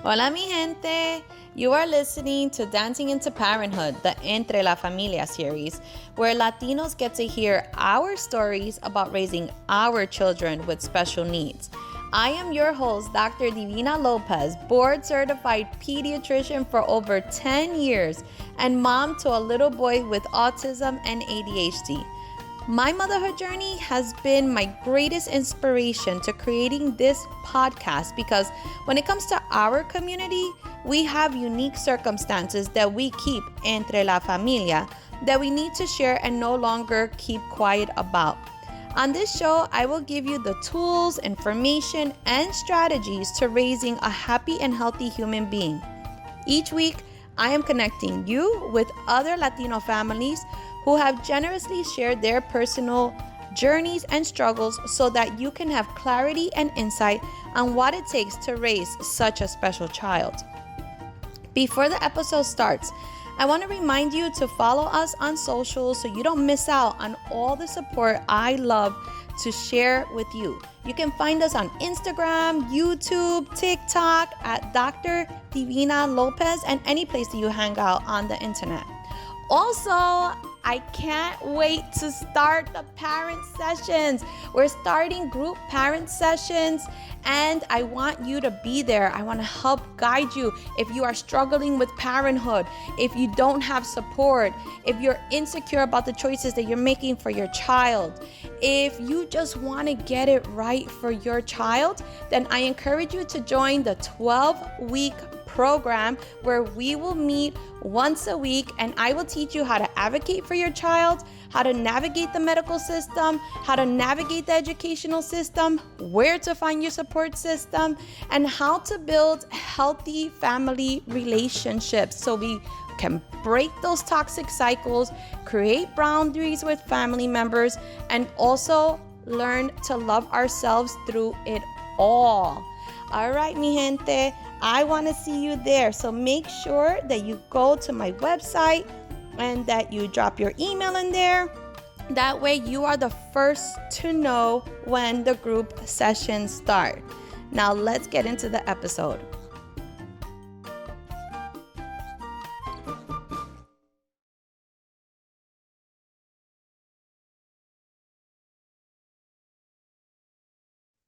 Hola, mi gente. You are listening to Dancing into Parenthood, the Entre la Familia series, where Latinos get to hear our stories about raising our children with special needs. I am your host, Dr. Divina Lopez, board certified pediatrician for over 10 years and mom to a little boy with autism and ADHD. My motherhood journey has been my greatest inspiration to creating this podcast because when it comes to our community, we have unique circumstances that we keep entre la familia that we need to share and no longer keep quiet about. On this show, I will give you the tools, information, and strategies to raising a happy and healthy human being. Each week, I am connecting you with other Latino families who have generously shared their personal journeys and struggles so that you can have clarity and insight on what it takes to raise such a special child. Before the episode starts, I want to remind you to follow us on social so you don't miss out on all the support I love to share with you. You can find us on Instagram, YouTube, TikTok at Dr. Divina Lopez, and any place that you hang out on the internet. Also, I can't wait to start the parent sessions. We're starting group parent sessions, and I want you to be there. I want to help guide you if you are struggling with parenthood, if you don't have support, if you're insecure about the choices that you're making for your child, if you just want to get it right for your child, then I encourage you to join the 12-week program where we will meet once a week and I will teach you how to advocate for your child, how to navigate the medical system, how to navigate the educational system, where to find your support system, and how to build healthy family relationships so we can break those toxic cycles, create boundaries with family members, and also learn to love ourselves through it all. All right, mi gente, I want to see you there. So make sure that you go to my website and that you drop your email in there. That way you are the first to know when the group sessions start. Now let's get into the episode.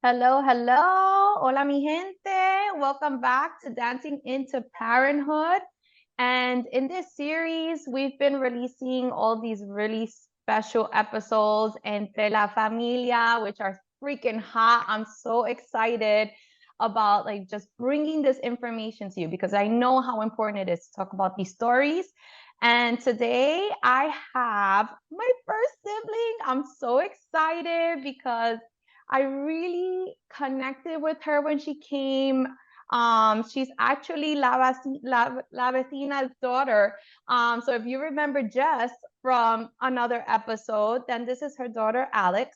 Hello, hello. Hola, mi gente. Welcome back to Dancing into Parenthood. And in this series, we've been releasing all these really special episodes Entre la Familia, which are freaking hot. I'm so excited about like just bringing this information to you because I know how important it is to talk about these stories. And today I have my first sibling. I'm so excited because I really connected with her when she came. She's actually La Vecina's daughter. So if you remember Jess from another episode, then this is her daughter, Alex.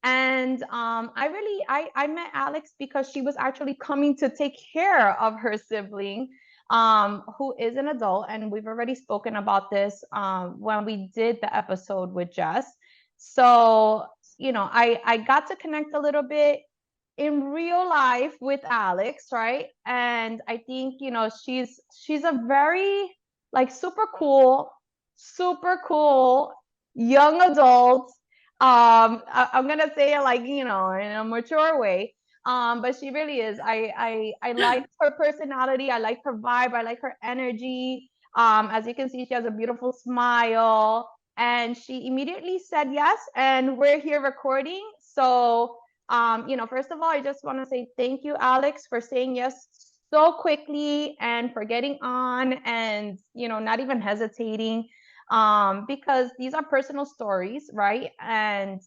And I met Alex because she was actually coming to take care of her sibling, who is an adult. And we've already spoken about this when we did the episode with Jess. So I got to connect a little bit in real life with Alex, right? And I think, she's a very like super cool young adult. I'm gonna say it like, in a mature way. But she really is. I like her personality, I like her vibe, I like her energy. As you can see, she has a beautiful smile and she immediately said yes, and we're here recording. So first of all, I just want to say thank you, Alex, for saying yes so quickly and for getting on and, not even hesitating, because these are personal stories, right? And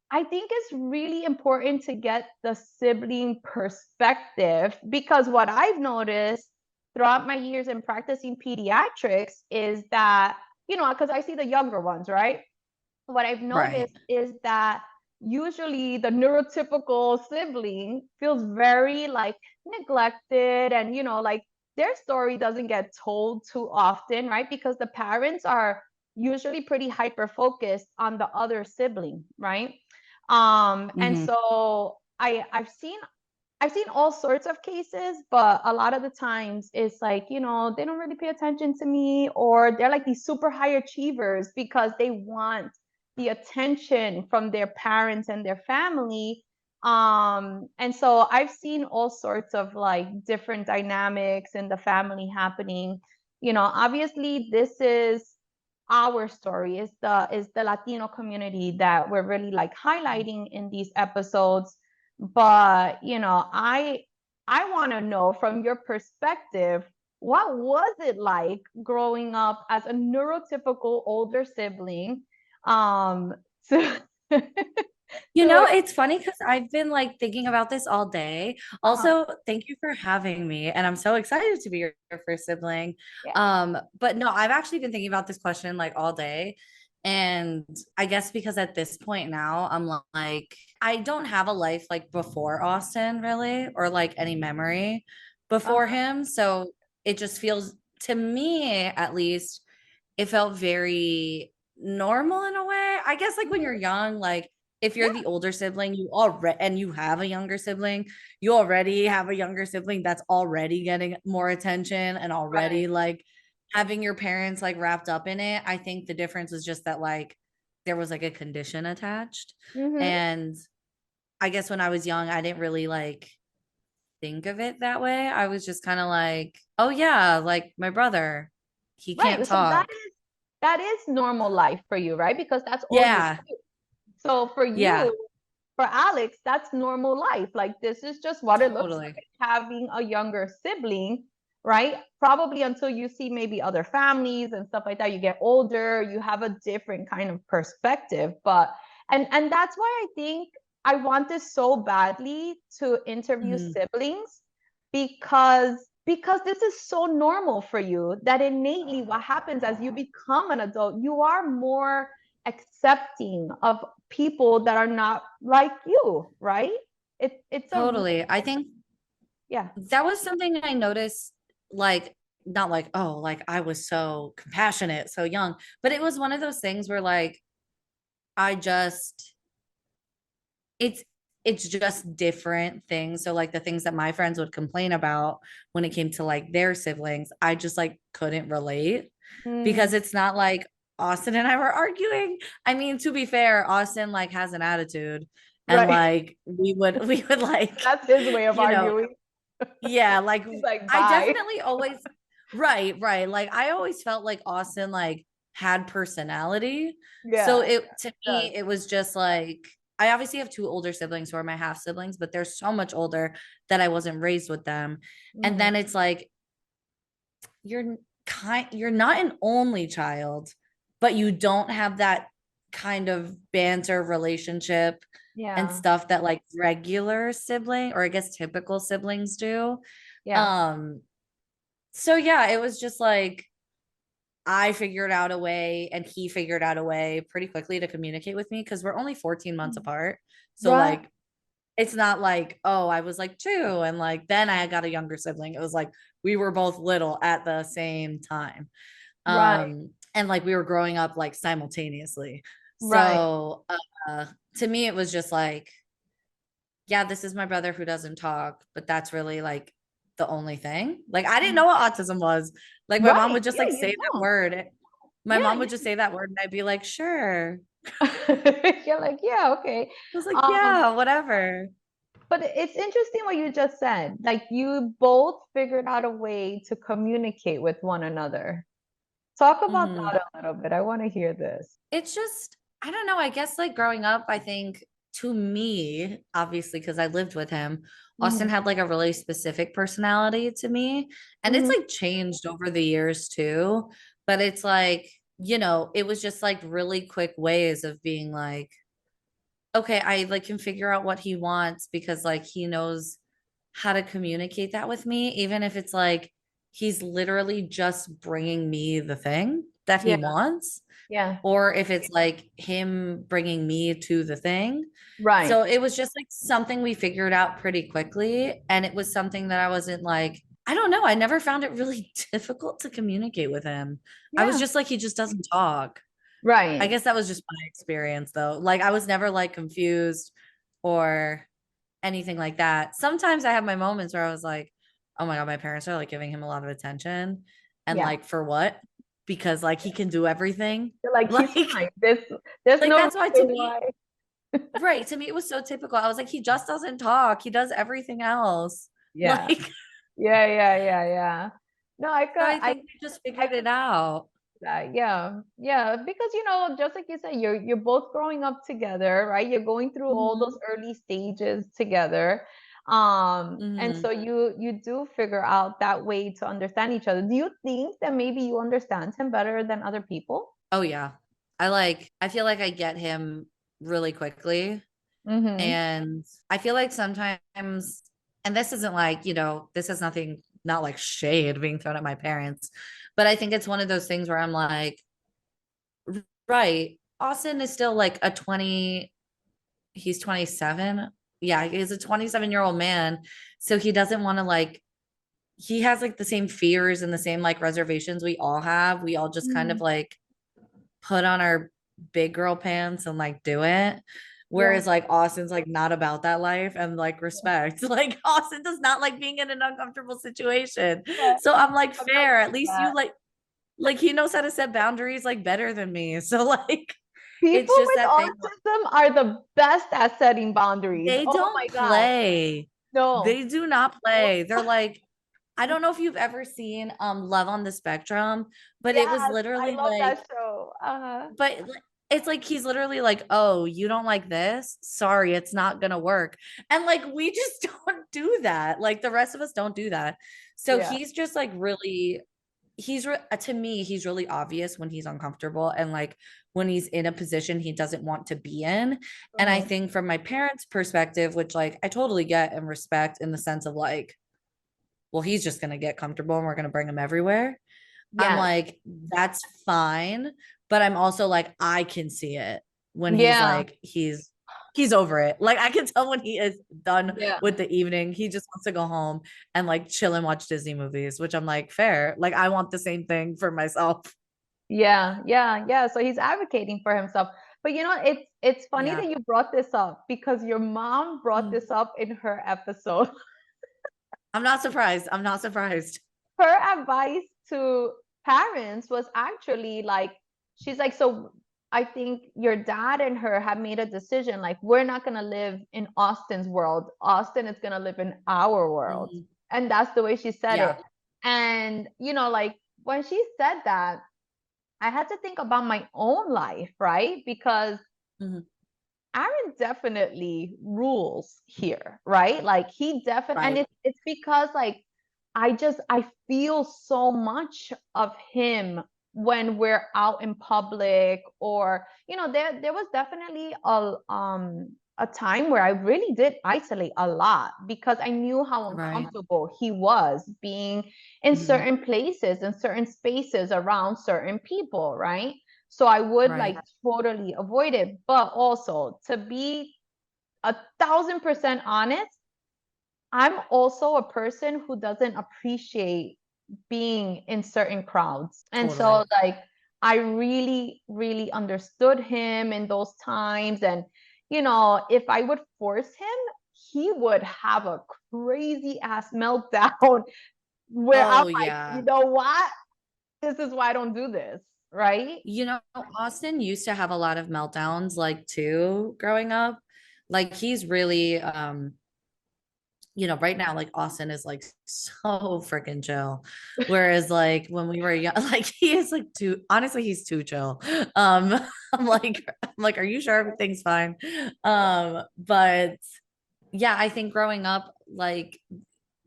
I think it's really important to get the sibling perspective because what I've noticed throughout my years in practicing pediatrics is that, because I see the younger ones, right? What I've noticed is that usually the neurotypical sibling feels very like neglected and like their story doesn't get told too often, right? Because the parents are usually pretty hyper focused on the other sibling, right? And so I've seen I've seen all sorts of cases, but a lot of the times it's like, they don't really pay attention to me, or they're like these super high achievers because they want the attention from their parents and their family. And so I've seen all sorts of like different dynamics in the family happening. Obviously this is our story, is the Latino community that we're really like highlighting in these episodes. But I want to know from your perspective, what was it like growing up as a neurotypical older sibling? To, to It's funny because I've been like thinking about this all day. uh-huh, Also, thank you for having me. And I'm so excited to be your first sibling. yeah, But no, I've actually been thinking about this question like all day. And I guess because at this point now, I'm like, I don't have a life like before Austin, really, or like any memory before uh-huh, him. So it just feels, to me at least, it felt very normal in a way. I guess like when you're young, like if you're yeah, the older sibling, you already and you have a younger sibling, you already have a younger sibling that's already getting more attention and right. already like having your parents like wrapped up in it. I think the difference was just that like there was like a condition attached. Mm-hmm. And I guess when I was young, I didn't really like think of it that way. I was just kind of like, oh yeah, like my brother, he can't Right. So that talk. is that is normal life for you, right? Because that's all you Yeah. do. So for Yeah, you, for Alex, that's normal life. Like this is just what it looks totally. like having a younger sibling, right? Probably until you see maybe other families and stuff like that. You get older, you have a different kind of perspective. But and that's why I think I wanted so badly to interview Mhm. siblings, because this is so normal for you that innately what happens as you become an adult, you are more accepting of people that are not like you, right? It's a real, Totally. I think yeah. that was something I noticed, like, not like, oh, like I was so compassionate, so young, but it was one of those things where, like, I just, it's, it's just different things. So, like, the things that my friends would complain about when it came to like their siblings, I just like couldn't relate Mm, because it's not like Austin and I were arguing. I mean, to be fair, Austin like has an attitude and right. like we would like, That's his way of you know, arguing. yeah, like He's like, I bye. definitely always, right, right. Like I always felt like Austin like had personality. So Yeah, it, to yeah, me, it was just like, I obviously have two older siblings who are my half siblings, but they're so much older that I wasn't raised with them. And mm-hmm. then it's like you're you're not an only child, but you don't have that kind of banter relationship and Yeah, stuff that like regular sibling, or I guess typical siblings do. yeah. um so yeah, it was just like I figured out a way and he figured out a way pretty quickly to communicate with me because we're only 14 months Mm. apart. So Right, like it's not like, oh, I was like 2 and like then I got a younger sibling. It was like we were both little at the same time. right, And like we were growing up like simultaneously. right. So to me it was just like, yeah, this is my brother who doesn't talk, but that's really like the only thing. Like I didn't know what autism was. Like my mom Right. would just Yeah, like you say that don't. word. My Yeah, mom would just say that word and I'd be like, sure. yeah. You're like, yeah, okay. I was like, Um, yeah, whatever. But it's interesting what you just said. Like you both figured out a way to communicate with one another. Talk about Hmm. that a little bit. I want to hear this. It's just, I don't know. I guess like growing up, I think to me, obviously, because I lived with him, Austin Hmm. had like a really specific personality to me. And it's Hmm. like changed over the years too. But it's like, it was just like really quick ways of being like, okay, I like can figure out what he wants because like he knows how to communicate that with me, even if it's like he's literally just bringing me the thing that he Yeah, wants, yeah. or if it's like him bringing me to the thing. Right. So it was just like something we figured out pretty quickly. And it was something that I wasn't like, I don't know. I never found it really difficult to communicate with him. I was Yeah. just like, he just doesn't talk. I Right. guess that was just my experience though. Like I was never like confused or anything like that. Sometimes I have my moments where I was like, oh my God, my parents are like giving him a lot of attention. And Yeah. like, for what? Because like he can do everything. You're like, he's Like, fine. There's like no that's why to reason me, why. right. To me, it was so typical. I was like, he just doesn't talk. He does everything else. Yeah. Like, Yeah. No, so I think they just I figured could it out. that. Yeah, because just like you said, you're both growing up together, right? You're going through all those Hmm. early stages together. And Hmm. so you do figure out that way to understand each other. Do you think that maybe you understand him better than other people? Oh yeah. I feel like I get him really quickly. Mm-hmm. And I feel like sometimes, and this isn't like, this is nothing, not like shade being thrown at my parents, but I think it's one of those things where I'm like, right, Austin is still like he's 27. Yeah, he's a 27-year-old man. So he doesn't want to like, he has like the same fears and the same like reservations we all have. We all just kind of Mm-hmm. like put on our big girl pants and like do it. Yeah. Whereas like Austin's like not about that life and like respect. Like Austin does not like being in an uncomfortable situation. Yeah. So I'm like, I'm not fair. At used to least that. you like he knows how to set boundaries like better than me. So like People it's just with that thing. autism are the best at setting boundaries. They Oh don't my God. play. No. They do not No. play. They're like, I don't know if you've ever seen Love on the Spectrum, but it was Yes, I literally love like, that show. but it's like he's literally like, oh, you don't like this? Sorry, it's not gonna work. And like we just don't do that. Like the rest of us don't do that. So Yeah. he's just like really, to me, he's really obvious when he's uncomfortable and like when he's in a position he doesn't want to be in. And I Mhm. think from my parents' perspective, which like I totally get and respect in the sense of like, well, he's just gonna get comfortable and we're gonna bring him everywhere. I'm Yes. like, that's fine. But I'm also like, I can see it when he's Yeah. like, he's over it. Like I can tell when he is done Yeah. with the evening. He just wants to go home and like chill and watch Disney movies, which I'm like, fair. Like I want the same thing for myself. Yeah. So he's advocating for himself. But it's funny Yeah. that you brought this up because your mom brought Mm. this up in her episode. I'm not surprised. I'm not surprised. Her advice to parents was actually like, she's like, so I think your dad and her have made a decision, like, we're not going to live in Austin's world. Austin is going to live in our world. Mhm. And that's the way she said it. Yeah. And like when she said that, I had to think about my own life, right? Because Mhm. Aaron definitely rules here, right? Like he definitely, and Right. it's because like I feel so much of him when we're out in public, or there was definitely a time where I really did isolate a lot because I knew how Right. uncomfortable he was being in Mhm. certain places and certain spaces around certain people, right? So I would like Right. totally avoid it. But also, to be 1,000% honest, I'm also a person who doesn't appreciate being in certain crowds. And Totally. so, like, I really, really understood him in those times. And, if I would force him, he would have a crazy ass meltdown where I'm Oh like, you yeah. know what? This is why I don't do this. Right. Austin used to have a lot of meltdowns, like too, growing up. Like he's really right now, like Austin is like so freaking chill. Whereas like when we were young, like he is like too honestly, he's too chill. I'm like, are you sure everything's fine? But yeah, I think growing up, like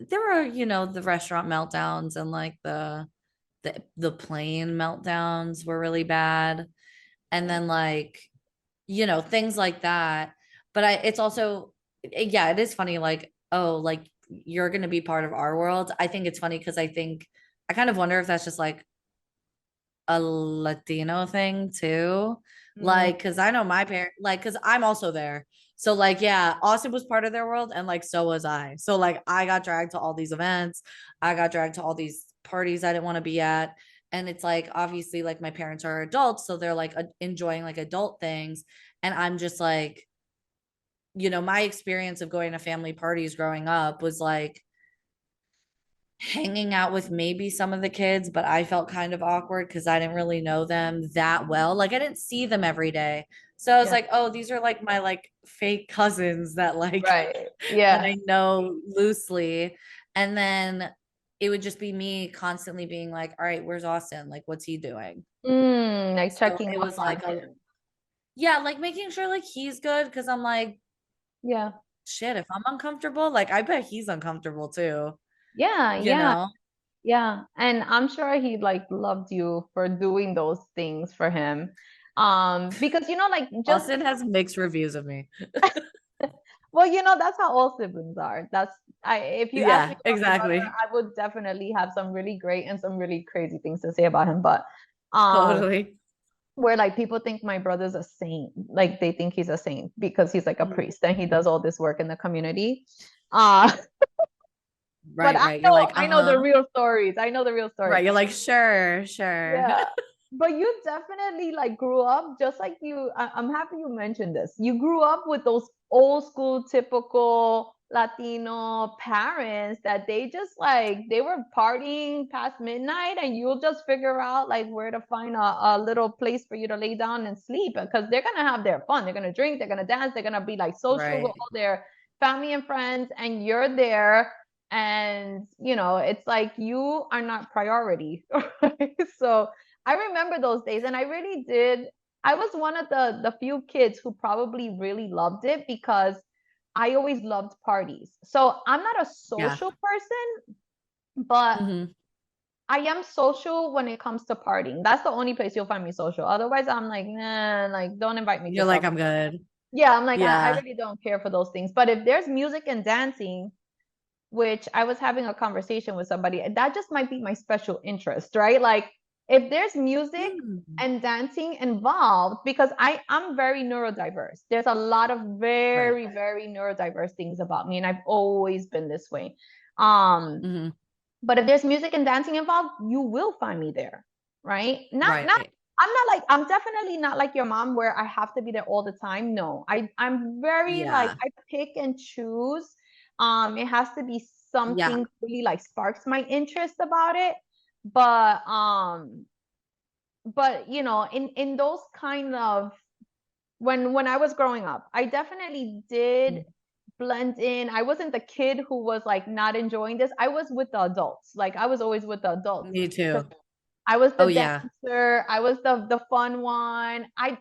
there were, the restaurant meltdowns and like the plane meltdowns were really bad. And then like, things like that. But it's also, yeah, it is funny, like, oh, like you're gonna be part of our world. I think it's funny because I kind of wonder if that's just like a Latino thing too. Mm, Like, cause I know my parents, like, cause I'm also there. So like, yeah, Austin was part of their world and like so was I. So like I got dragged to all these events. I got dragged to all these parties I didn't want to be at. And it's like obviously like my parents are adults, so they're like enjoying like adult things. And I'm just like, my experience of going to family parties growing up was like hanging out with maybe some of the kids, but I felt kind of awkward because I didn't really know them that well. Like I didn't see them every day. So I was Yeah. like, oh, these are like my like fake cousins that like Right. that Yeah. I know loosely. And then it would just be me constantly being like, all right, where's Austin? Like, what's he doing? Like So checking it up was on like him. yeah, like making sure like he's good because I'm like, Yeah. shit, if I'm uncomfortable, like I bet he's uncomfortable too, Yeah, you yeah, know? yeah. And I'm sure he like loved you for doing those things for him. Because like just Austin has mixed reviews of me. well, that's how all siblings are. That's I if you ask me Yeah, about my brother, exactly. I would definitely have some really great and some really crazy things to say about him. But um Totally. where like people think my brother's a saint, like they think he's a saint because he's like a Mhm. priest and he does all this work in the community. Uh but Right, I right. You're know like, I know uh-huh. the real stories. I know the real stories. Right. You're like, sure, sure. Yeah. But you definitely like grew up just like I'm happy you mentioned this. You grew up with those old school typical Latino parents that they just like they were partying past midnight and you'll just figure out like where to find a little place for you to lay down and sleep because they're gonna have their fun. They're gonna drink, they're gonna dance, they're gonna be like social with Right. all their family and friends, and you're there and it's like you are not priority. So I remember those days and I really did. I was one of the few kids who probably really loved it because I always loved parties. So I'm not a Yeah. social person, but Hmm. I am social when it comes to partying. That's the only place you'll find me social. Otherwise I'm like, nah, like don't invite me to You're stuff. like, I'm good. Yeah, I'm like I Yeah. really don't care for those things. But if there's music and dancing, which I was having a conversation with somebody, that just might be my special interest, right? Like if there's music Hmm. and dancing involved, because I'm very neurodiverse. There's a lot of Right. very, very neurodiverse things about me, and I've always been this way. Um, Hmm. but if there's music and dancing involved, you will find me there, right? Not Right. I'm definitely not like your mom where I have to be there all the time. No, I'm very like Yeah. I pick and choose. It has to be Yeah. something really like sparks my interest about it. But in those kind of when I was growing up, I definitely did Mm. blend in. I wasn't the kid who was like not enjoying this. I was with the adults. Like I was always with the adults. Me too. I was the Oh yeah. dancer. I was the fun one. I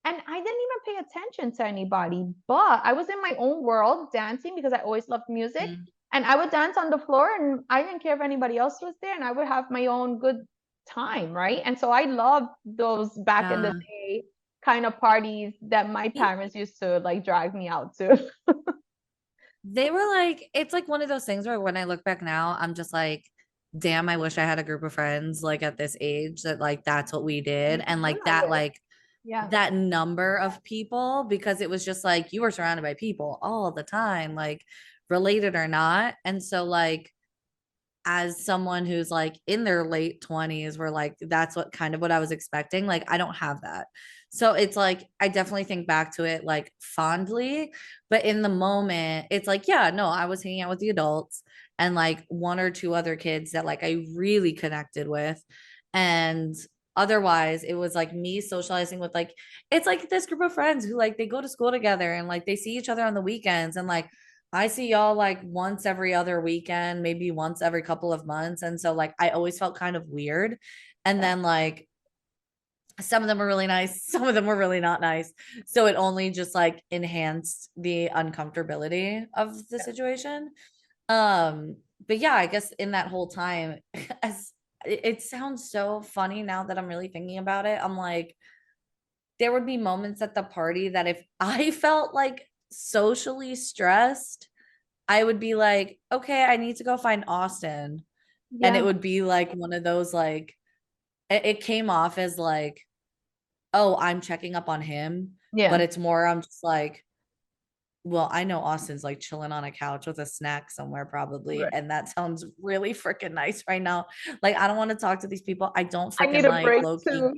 didn't even pay attention to anybody, but I was in my own world dancing because I always loved music. Mm. And I would dance on the floor and I didn't care if anybody else was there and I would have my own good time, right? And so I loved those back in the Yeah. day kind of parties that my parents used to like drag me out to. They were like, it's like one of those things where when I look back now, I'm just like, damn, I wish I had a group of friends like at this age that like that's what we did. You And do like have that, it. like Yeah. that number of people, because it was just like you were surrounded by people all the time, like related or not. And so like as someone who's like in their late 20s where like that's what kind of what I was expecting, like I don't have that. So it's like I definitely think back to it like fondly, but in the moment it's like yeah, no, I was hanging out with the adults and like one or two other kids that like I really connected with, and otherwise it was like me socializing with like it's like this group of friends who like they go to school together and like they see each other on the weekends, and like I see y'all like once every other weekend, maybe once every couple of months. And so like I always felt kind of weird. And Yeah. then like some of them were really nice, some of them were really not nice. So it only just like enhanced the uncomfortability of the Yeah. situation. Um, but yeah, I guess in that whole time, as it sounds so funny now that I'm really thinking about it. I'm like, there would be moments at the party that if I felt like socially stressed, I would be like, okay, I need to go find Austin. And it Yeah. would be like one of those like it came off as like, oh, I'm checking up on him, but Yeah. it's more I'm just like, well, I know Austin's like chilling on a couch with a snack somewhere probably, Right. and that sounds really freaking nice right now. Like I don't want to talk to these people. I don't I need freaking a like break low key. too.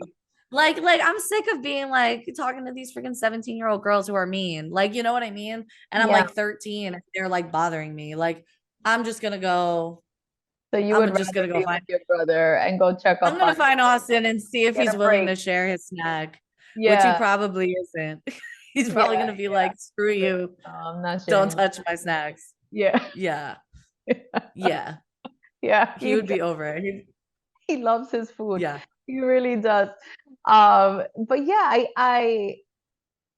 Like I'm sick of being like talking to these freaking 17-year-old girls who are mean. Like, you know what I mean? And I'm Yeah. like 13 and they're like bothering me. Like, I'm just gonna go, So you would I'm just rather gonna go be with find your brother and go check I'm up on gonna find Austin and see if get he's a willing break. to share his snack, which he Yeah. probably isn't. He's Yeah. probably gonna be like, screw Yeah. you, No, I'm not don't sharing my touch my snacks. yeah. Yeah. Yeah. Yeah. He would be over it. He loves his food. Yeah. He really does. But yeah,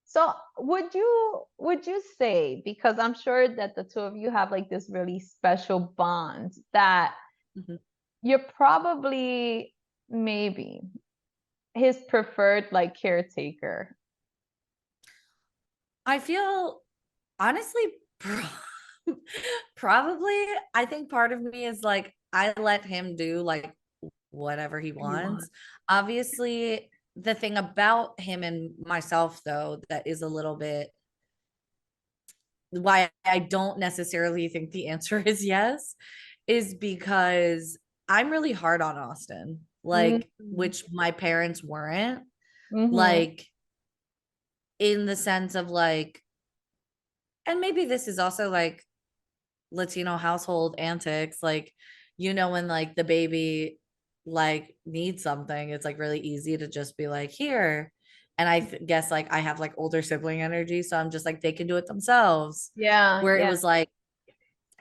so would you say, because I'm sure that the two of you have like this really special bond, that Mhm. you're probably maybe his preferred like caretaker. I feel honestly probably I think part of me is like I let him do like whatever he You want. wants. Obviously, the thing about him and myself though that is a little bit why I don't necessarily think the answer is yes is because I'm really hard on Austin, like Mm-hmm. which my parents weren't, Mm-hmm. like in the sense of like, and maybe this is also like Latino household antics, like when like the baby like needs something, it's like really easy to just be like here. And guess like I have like older sibling energy, so I'm just like they can do it themselves. Yeah, Where it yeah, was like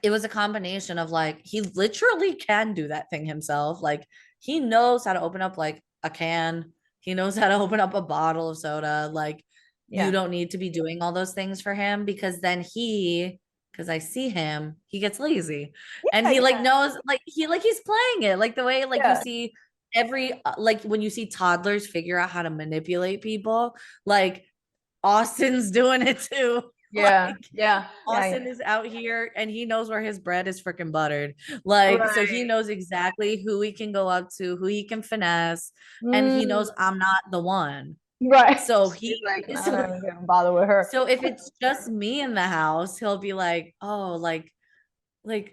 it was a combination of like he literally can do that thing himself. Like he knows how to open up like a can. He knows how to open up a bottle of soda. Like you yeah. don't need to be doing all those things for him because then because I see him, he gets lazy. And Yeah, he like yeah, knows like he's playing it. Like the way like you yeah. see every like when you see toddlers figure out how to manipulate people, like Austin's doing it too. Yeah, Like yeah, yeah, yeah. Austin is out here and he knows where his bread is freaking buttered. Like, so he Right. knows exactly who he can go up to, who he can finesse, and he Mm, knows I'm not the one. right. So He's he like, no, so no, don't even bother with her. so if it's just me in the house, he'll be like, "Oh, like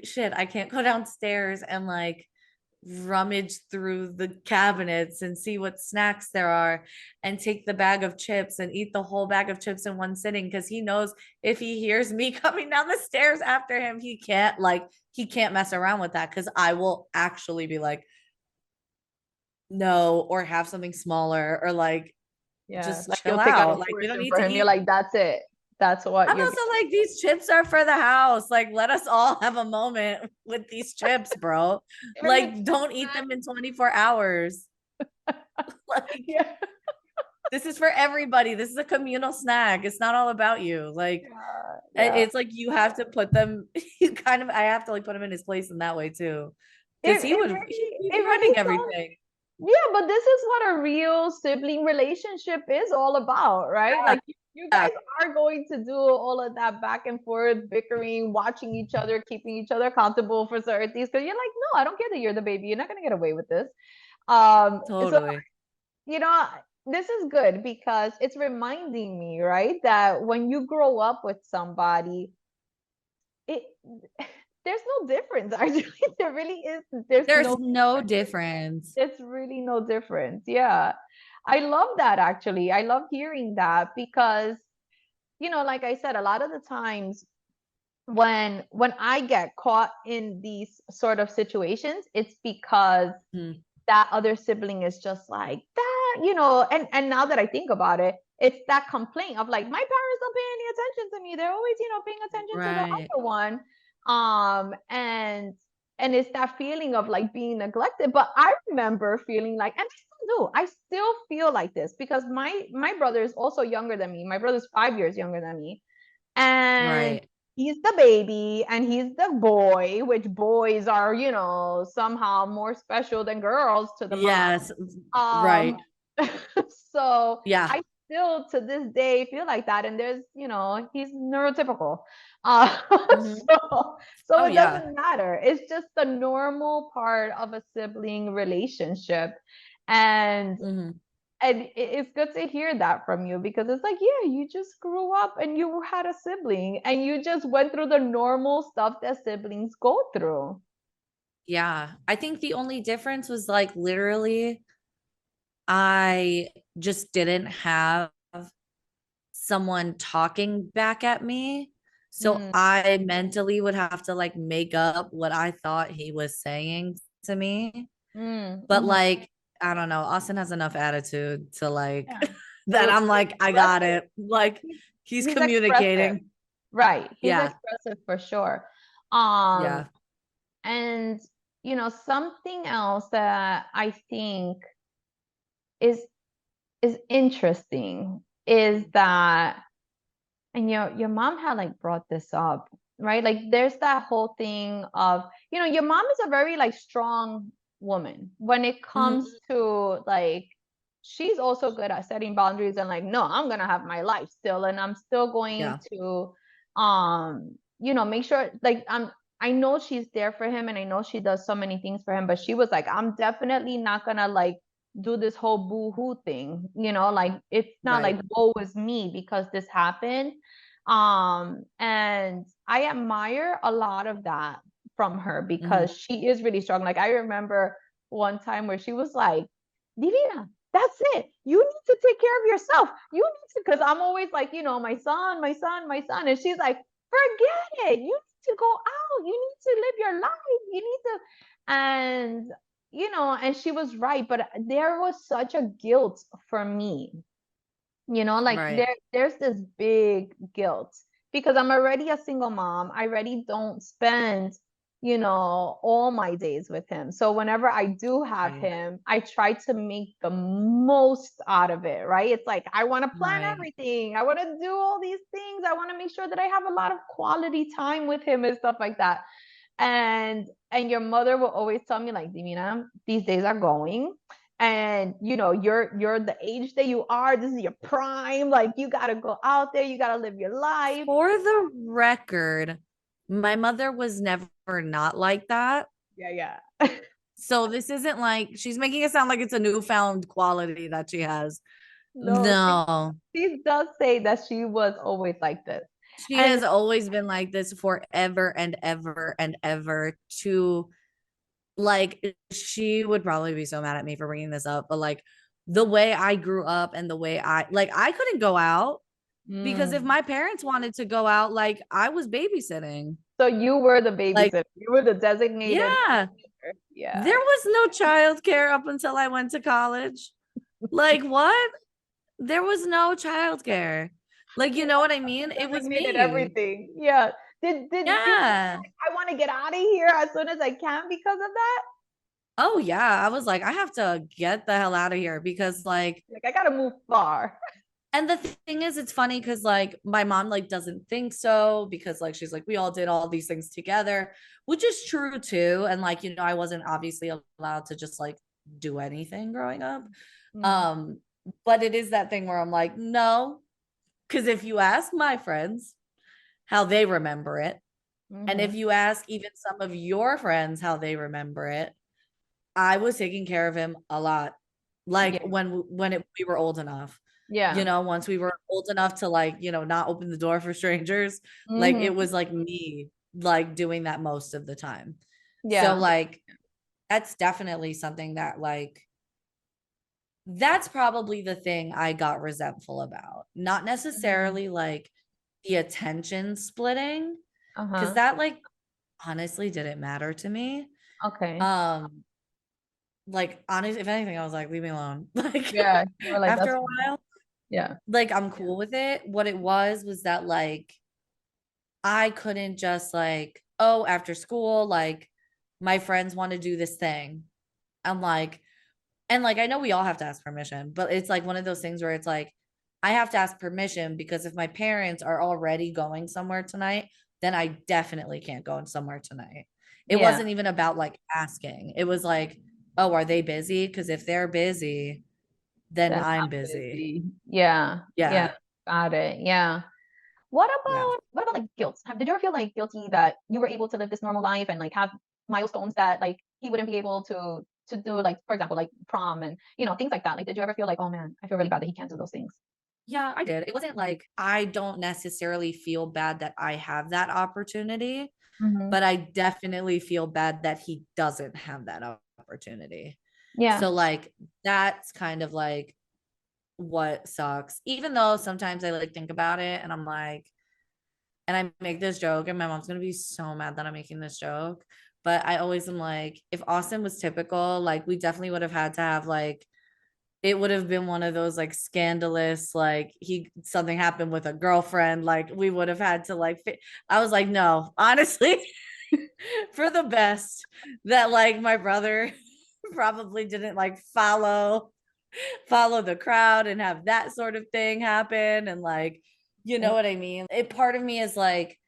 shit, I can't go downstairs and like rummage through the cabinets and see what snacks there are and take the bag of chips and eat the whole bag of chips in one sitting because he knows if he hears me coming down the stairs after him, he can't mess around with that because I will actually be like, no, or have something smaller or like Yeah, just like chill you'll take out a out. Like we don't portion need for to him. You're eat. like, that's it. That's what I'm you're also like, these chips are for the house. Like, let us all have a moment with these chips, bro. getting. Like, don't eat them in 24 hours. Like, Yeah. this is for everybody. This is a communal snack. It's not all about you. Like, Yeah, yeah. it's like you have to put them, you kind of, I have to like put him in his place in that way too. It Because it he'd really be it running really does. everything. Yeah, but this is what a real sibling relationship is all about, right? Yeah. Like you Yeah, guys are going to do all of that back and forth bickering, watching each other, keeping each other accountable for certain things. Because you're like, no, I don't care that you're the baby. You're not gonna get away with this. So totally. you know, this is good because it's reminding me, right, that when you grow up with somebody, it there's no difference. Actually, there really is. There's There's no no difference. It's really no difference. Yeah. I love that actually. I love hearing that because, like I said, a lot of the times when I get caught in these sort of situations, it's because Mm, that other sibling is just like that, and now that I think about it, it's that complaint of like my parents don't pay any attention to me. They're always, paying attention to the right. other one. And it's that feeling of like being neglected. But I remember feeling like, and I still do, I still feel like this because my brother is also younger than me. My brother's 5 years younger than me. And Right. he's the baby and he's the boy, which boys are, somehow more special than girls to the mom. Yes. Um, Right. so Yeah. I still to this day feel like that. And he's neurotypical. Mhm. So Oh it yeah. doesn't matter. It's just the normal part of a sibling relationship. And Mhm. it's good to hear that from you because it's like, yeah, you just grew up and you had a sibling and you just went through the normal stuff that siblings go through. Yeah. I think the only difference was like literally I just didn't have someone talking back at me. So Mm, I mentally would have to like make up what I thought he was saying to me. But mhm. like, I don't know, Austin has enough attitude to like Yeah. that I'm like, I got Expressive. it. Like he's He's expressive. communicating. Right. He's Yeah. expressive for sure. Um, Yeah. and something else that I think is is interesting is that, and your mom had like brought this up, right? Like there's that whole thing of, your mom is a very like strong woman when it Mhm. comes to like, she's also good at setting boundaries and like, no, I'm gonna have my life still, and I'm still going Yeah. to make sure like I know she's there for him, and I know she does so many things for him, but she was like, I'm definitely not gonna like do this whole boo-hoo thing, like it's not Right. like woe is me because this happened. And I admire a lot of that from her Mhm. because she is really strong. Like I remember one time where she was like, Divina, that's it. You need to take care of yourself. You need to, because I'm always like, my son, my son, my son. And she's like, forget it. You need to go out. You need to live your life. You need to, and and she was right, but there was such a guilt for me, like Right. there's this big guilt because I'm already a single mom. I already don't spend, all my days with him. So whenever I do have Right. him, I try to make the most out of it, right? It's like I want to plan Right. everything. I want to do all these things. I want to make sure that I have a lot of quality time with him and stuff like that. And your mother will always tell me like, Divina, these days are going, and you're the age that you are, this is your prime, like you got to go out there, you got to live your life. For the record, my mother was never not like that. Yeah, yeah. So this isn't like she's making it sound like it's a newfound quality that she has. No, No, she does say that she was always like this. she And has always been like this forever and ever and ever. To like, she would probably be so mad at me for bringing this up, but like the way I grew up and the way I couldn't go out because if mm, my parents wanted to go out, like I was babysitting. so you were the Like, babysitter, you were the designated yeah, babysitter. Yeah. there was no childcare up until I went to college. Like, what? There was no childcare. Like, you know what I mean? It was Designated me. everything. Yeah. Did you Yeah. like, I want to get out of here as soon as I can because of that? Oh, yeah. I was like, I have to get the hell out of here because, like, Like I gotta move far. and the thing is, it's funny because, like, my mom, like, doesn't think so because, like, she's like, we all did all these things together, which is true too. And, like, I wasn't obviously allowed to just, like, do anything growing up. Mm, Um, but it is that thing where I'm like, no, because if you ask my friends how they remember it, and if mhm. you ask even some of your friends how they remember it, I was taking care of him a lot. Like Yeah. we were old enough. Yeah. Once we were old enough to like, not open the door for strangers, like it Mhm. was like me like doing that most of the time. So Yeah. like that's definitely something that like that's probably the thing I got resentful about. Not Mhm. necessarily like the attention splitting, because Uh-huh. that like honestly didn't matter to me. Okay. Um, like honestly, if anything, I was like, leave me alone. Like Yeah. You were like, after that's a fine. while, Yeah. like I'm cool with it. What it was that like I couldn't just like, oh, after school, like my friends want to do this thing. I'm like, and like I know we all have to ask permission, but it's like one of those things where it's like I have to ask permission because if my parents are already going somewhere tonight, then I definitely can't go somewhere tonight. It Yeah. wasn't even about like asking. It was like, oh, are they busy? Because if they're busy, then Then I'm I'm busy. busy. Yeah. Yeah. Yeah. Got it. Yeah. What Yeah. about like guilt? Did you ever feel like guilty that you were able to live this normal life and like have milestones that like he wouldn't be able to do, like for example like prom and things like that? Like did you ever feel like, oh man, I feel really bad that he can't do those things? Yeah, I did. It wasn't like I don't necessarily feel bad that I have that opportunity, Hmm. but I definitely feel bad that he doesn't have that opportunity. Yeah. So like that's kind of like what sucks. Even though sometimes I like think about it and I'm like, and I make this joke, and my mom's gonna be so mad that I'm making this joke. But I always am like, if Austin was typical, like we definitely would have had to have like it would have been one of those like scandalous, like he something happened with a girlfriend, like we would have had to like I was like, no, honestly, for the best that like my brother probably didn't like follow the crowd and have that sort of thing happen. And like, you know what I mean? It part of me is like,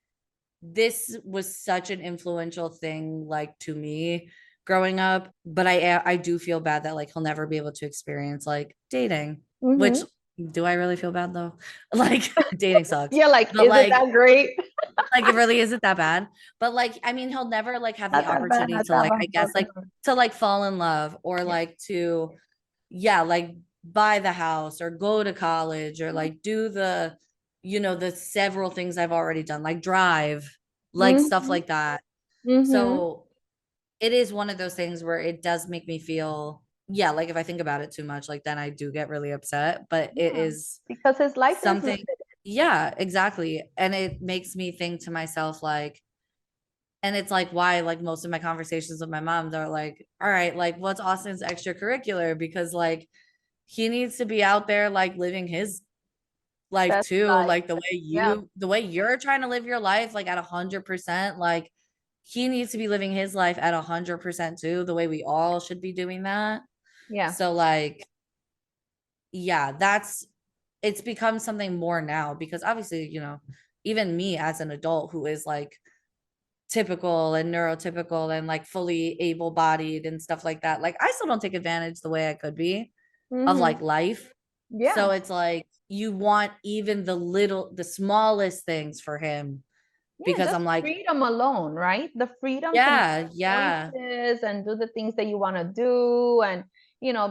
this was such an influential thing like to me growing up, but I do feel bad that like he'll never be able to experience like dating, which Mm-hmm. do I really feel bad though? Like dating sucks. Yeah, like, But is it that great? like it really isn't that bad. But like I mean he'll never like have the Not that bad, opportunity not to that like bad. I guess like to like fall in love or Yeah. like to yeah, like buy the house or go to college or like do the the several things I've already done, like drive, like stuff Mm-hmm. like that. Mm-hmm. So it is one of those things where it does make me feel, yeah, like if I think about it too much, like then I do get really upset, but it Yeah. is Because his life is something, limited. yeah, exactly. And it makes me think to myself, like, and it's like why, like, most of my conversations with my mom, they're like, all right, like, what's Austin's extracurricular? Because, like, he needs to be out there, like, living his life Best too, life. like Yeah. the way you're trying to live your life, like at 100%, like he needs to be living his life at 100% too, the way we all should be doing that. Yeah. So like, yeah, it's become something more now because obviously, even me as an adult who is like typical and neurotypical and like fully able-bodied and stuff like that, like I still don't take advantage the way I could be of Mm-hmm. like life. So Yeah. it's like you want even the smallest things for him Yeah, because just I'm like, freedom alone, right? The freedom to make yeah, yeah, choices and do the things that you want to do, and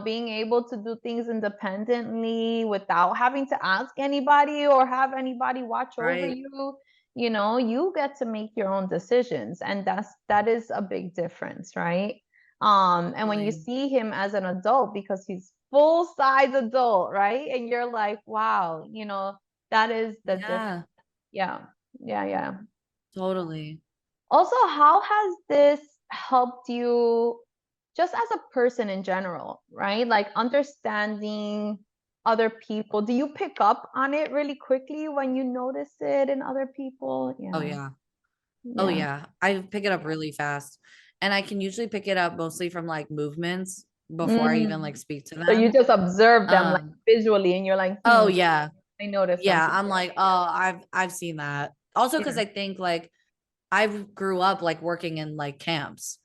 being able to do things independently without having to ask anybody or have anybody watch over right. you. You get to make your own decisions, and that is a big difference, right? And when you Totally. see him as an adult, because he's full size adult, right? And you're like, wow, that is the difference. Yeah, Yeah. Yeah, yeah. totally. Also, how has this helped you just as a person in general, right? Like understanding other people. Do you pick up on it really quickly when you notice it in other people? Oh Yeah. yeah. Oh Yeah. yeah. I pick it up really fast. And I can usually pick it up mostly from like movements before I even like Mm. speak to So you them. just observe them like Um, visually and you're like, oh yeah. I noticed Yeah. something I'm there. like, oh, I've seen that. Also, because Yeah. I think like I grew up like working in like camps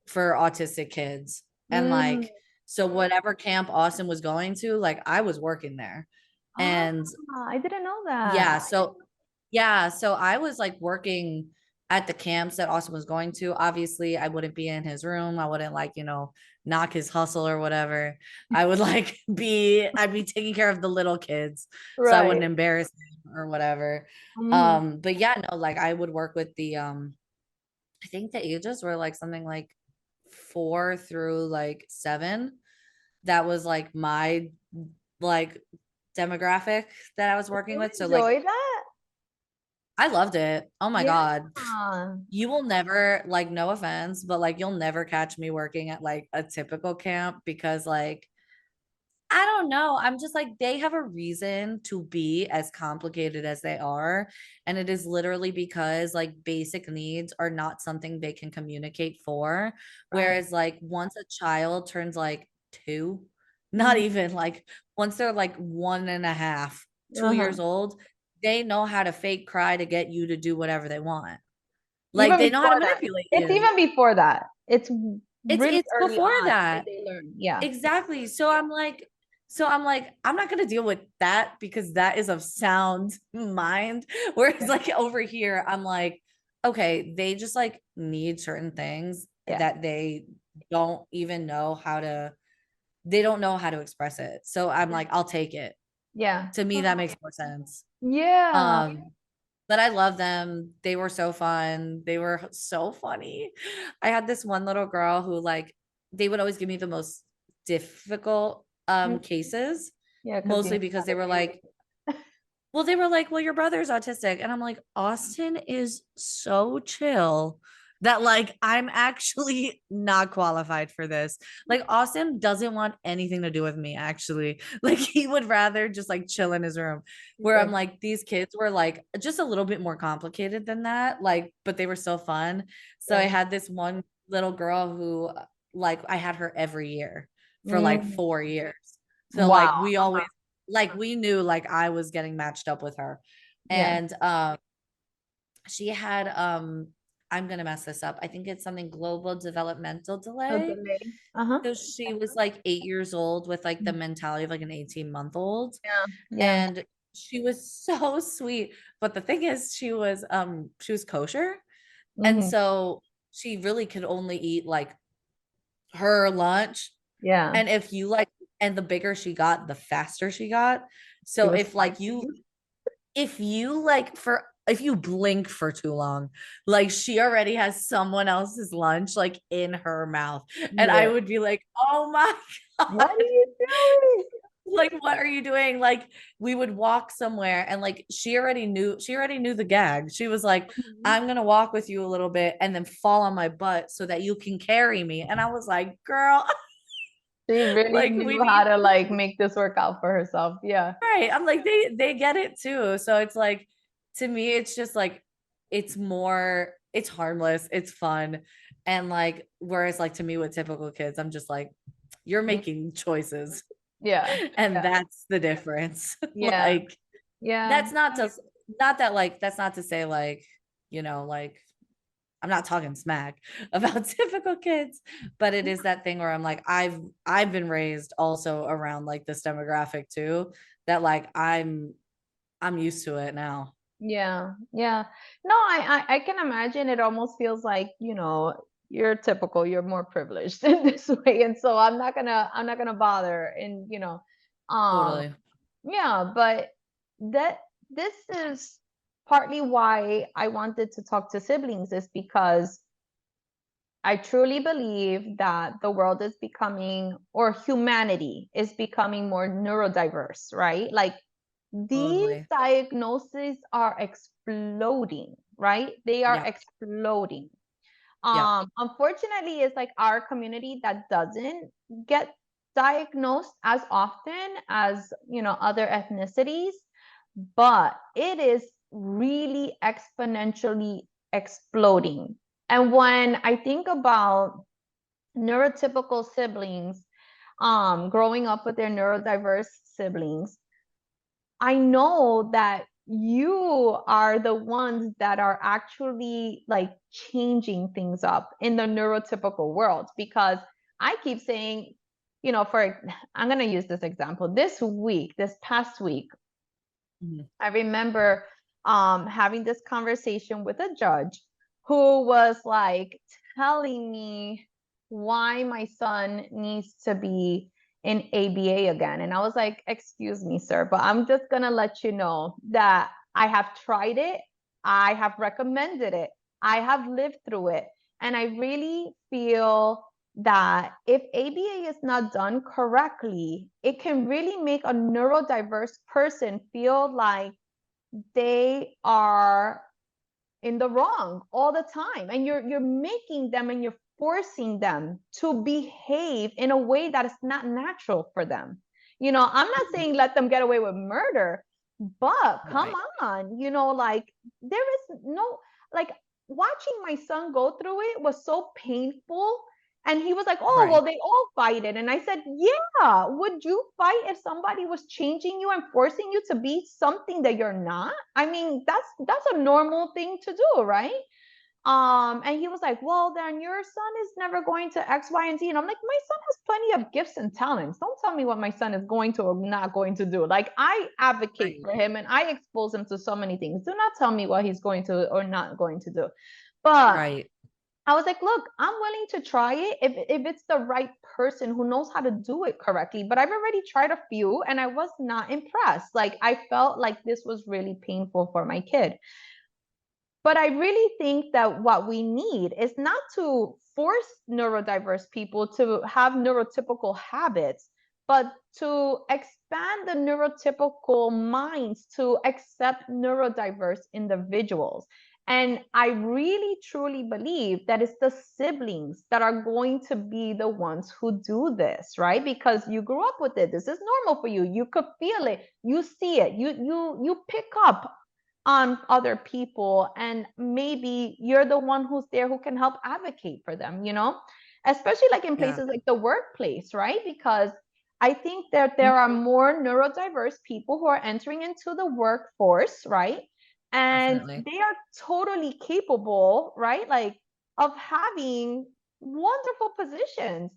for autistic kids. And Mm. like, so whatever camp Austin was going to, like I was working there. Ah, And I didn't know that. yeah, so I was like working at the camps that Austin was going to. Obviously, I wouldn't be in his room. I wouldn't like, knock his hustle or whatever. I would like I'd be taking care of the little kids so I Right. wouldn't embarrass them or whatever. Mhm. But yeah, no, like I would work with the I think the ages were like something like 4 through like 7. That was like my like demographic that I was working You with. So like enjoy that? I loved it. Oh my Yeah. God. You will never, like, no offense, but like you'll never catch me working at like a typical camp because like I don't know. I'm just like they have a reason to be as complicated as they are. And it is literally because like basic needs are not something they can communicate for. Right. Whereas like once a child turns like 2, not Mhm. even like once they're like 1.5, 2 years Uh-huh. old, they know how to fake cry to get you to do whatever they want. Like Even they know how to before that. manipulate It's you. even before that. It's It's really it's early before on that that. they learn. Yeah. Exactly. So I'm like, I'm not gonna deal with that because that is of sound mind. Whereas Yeah. like over here, I'm like, okay, they just like need certain things Yeah. that don't even know they don't know how to express it. So I'm Yeah. like, I'll take it. Yeah. To me, that Totally. makes more sense. Yeah. Um, but I love them. They were so fun. They were so funny. I had this one little girl who like they would always give me the most difficult Mm. cases. Yeah, because mostly because they were like, well, your brother's autistic. And I'm like, Austin is so chill that like I'm actually not qualified for this. Like Austin doesn't want anything to do with me, actually. Like he would rather just like chill in his room. Where I'm like, these kids were like just a little bit more complicated than that. Like, but they were so fun. So I yeah. had this one little girl who like I had her every year for like Mm, 4 years. So wow. like we always like we knew like I was getting matched up with her. Yeah. And she had I'm gonna mess this up. I think it's something global developmental A delay. delay. Uh-huh. So she was like 8 years old with like the mentality of like an 18-month-old. Yeah. Yeah. And she was so sweet. But the thing is she was kosher. And Hmm. so she really could only eat like her lunch. Yeah. And if you like, and the bigger she got, the faster she got. She So was if like spicy. if you like for if you blink for too long, like she already has someone else's lunch like in her mouth. And I Yeah. would be like, oh my What are God, you doing? like what are you doing? Like we would walk somewhere and like she already knew the gag. She was like, Mhm. I'm gonna walk with you a little bit and then fall on my butt so that you can carry me. And I was like, girl, She really like we knew how need to like make this work out for herself. Yeah. right. I'm like they get it too. So it's like to me it's just like it's harmless, it's fun. And like whereas like to me with typical kids, I'm just like you're Mm, making choices yeah. and Yeah. that's the difference. Yeah. Like Yeah. that's not to not that like that's not to say like, like I'm not talking smack about typical kids, but it is that thing where I'm like, I've been raised also around like this demographic too, that like I'm used to it now. Yeah. Yeah. No, I can imagine it almost feels like, you're typical, you're more privileged in this way. And so I'm not gonna bother. And um, Totally. yeah, but that this is partly why I wanted to talk to siblings, is because I truly believe that the world is becoming, or humanity is becoming, more neurodiverse, right? Like these Totally. diagnoses are exploding, right? They are Yeah. exploding. Yeah. Unfortunately, it's like our community that doesn't get diagnosed as often as, other ethnicities, but it is really exponentially exploding. And when I think about neurotypical siblings, growing up with their neurodiverse siblings, I know that you are the ones that are actually like changing things up in the neurotypical world, because I keep saying, I'm going to use this example. This past week, Mhm. I remember having this conversation with a judge who was like telling me why my son needs to be in ABA again. And I was like, excuse me, sir, but I'm just going to let you know that I have tried it. I have recommended it. I have lived through it. And I really feel that if ABA is not done correctly, it can really make a neurodiverse person feel like they are in the wrong all the time, and you're making them and you're forcing them to behave in a way that is not natural for them. I'm not saying let them get away with murder, but come Right. on, like there is no, like, watching my son go through it was so painful. And he was like, oh, well, Right. they all fight it. And I said, yeah, would you fight if somebody was changing you and forcing you to be something that you're not? I mean, that's a normal thing to do, right? And he was like, well, then your son is never going to X, Y, and Z. And I'm like, my son has plenty of gifts and talents. Don't tell me what my son is going to or not going to do. Like, I advocate Right. for him and I expose him to so many things. Do not tell me what he's going to or not going to do. But Right. I was like, look, I'm willing to try it if it's the right person who knows how to do it correctly. But I've already tried a few and I was not impressed. Like, I felt like this was really painful for my kid. But I really think that what we need is not to force neurodiverse people to have neurotypical habits, but to expand the neurotypical minds to accept neurodiverse individuals. And I really truly believe that it's the siblings that are going to be the ones who do this, right? Because you grew up with it. This is normal for you. You could feel it. You see it. You pick up on other people, and maybe you're the one who's there who can help advocate for them, especially like in Yeah. places like the workplace, right? Because I think that there are more neurodiverse people who are entering into the workforce, right? And Definitely. they are totally capable, right? Like of having wonderful positions.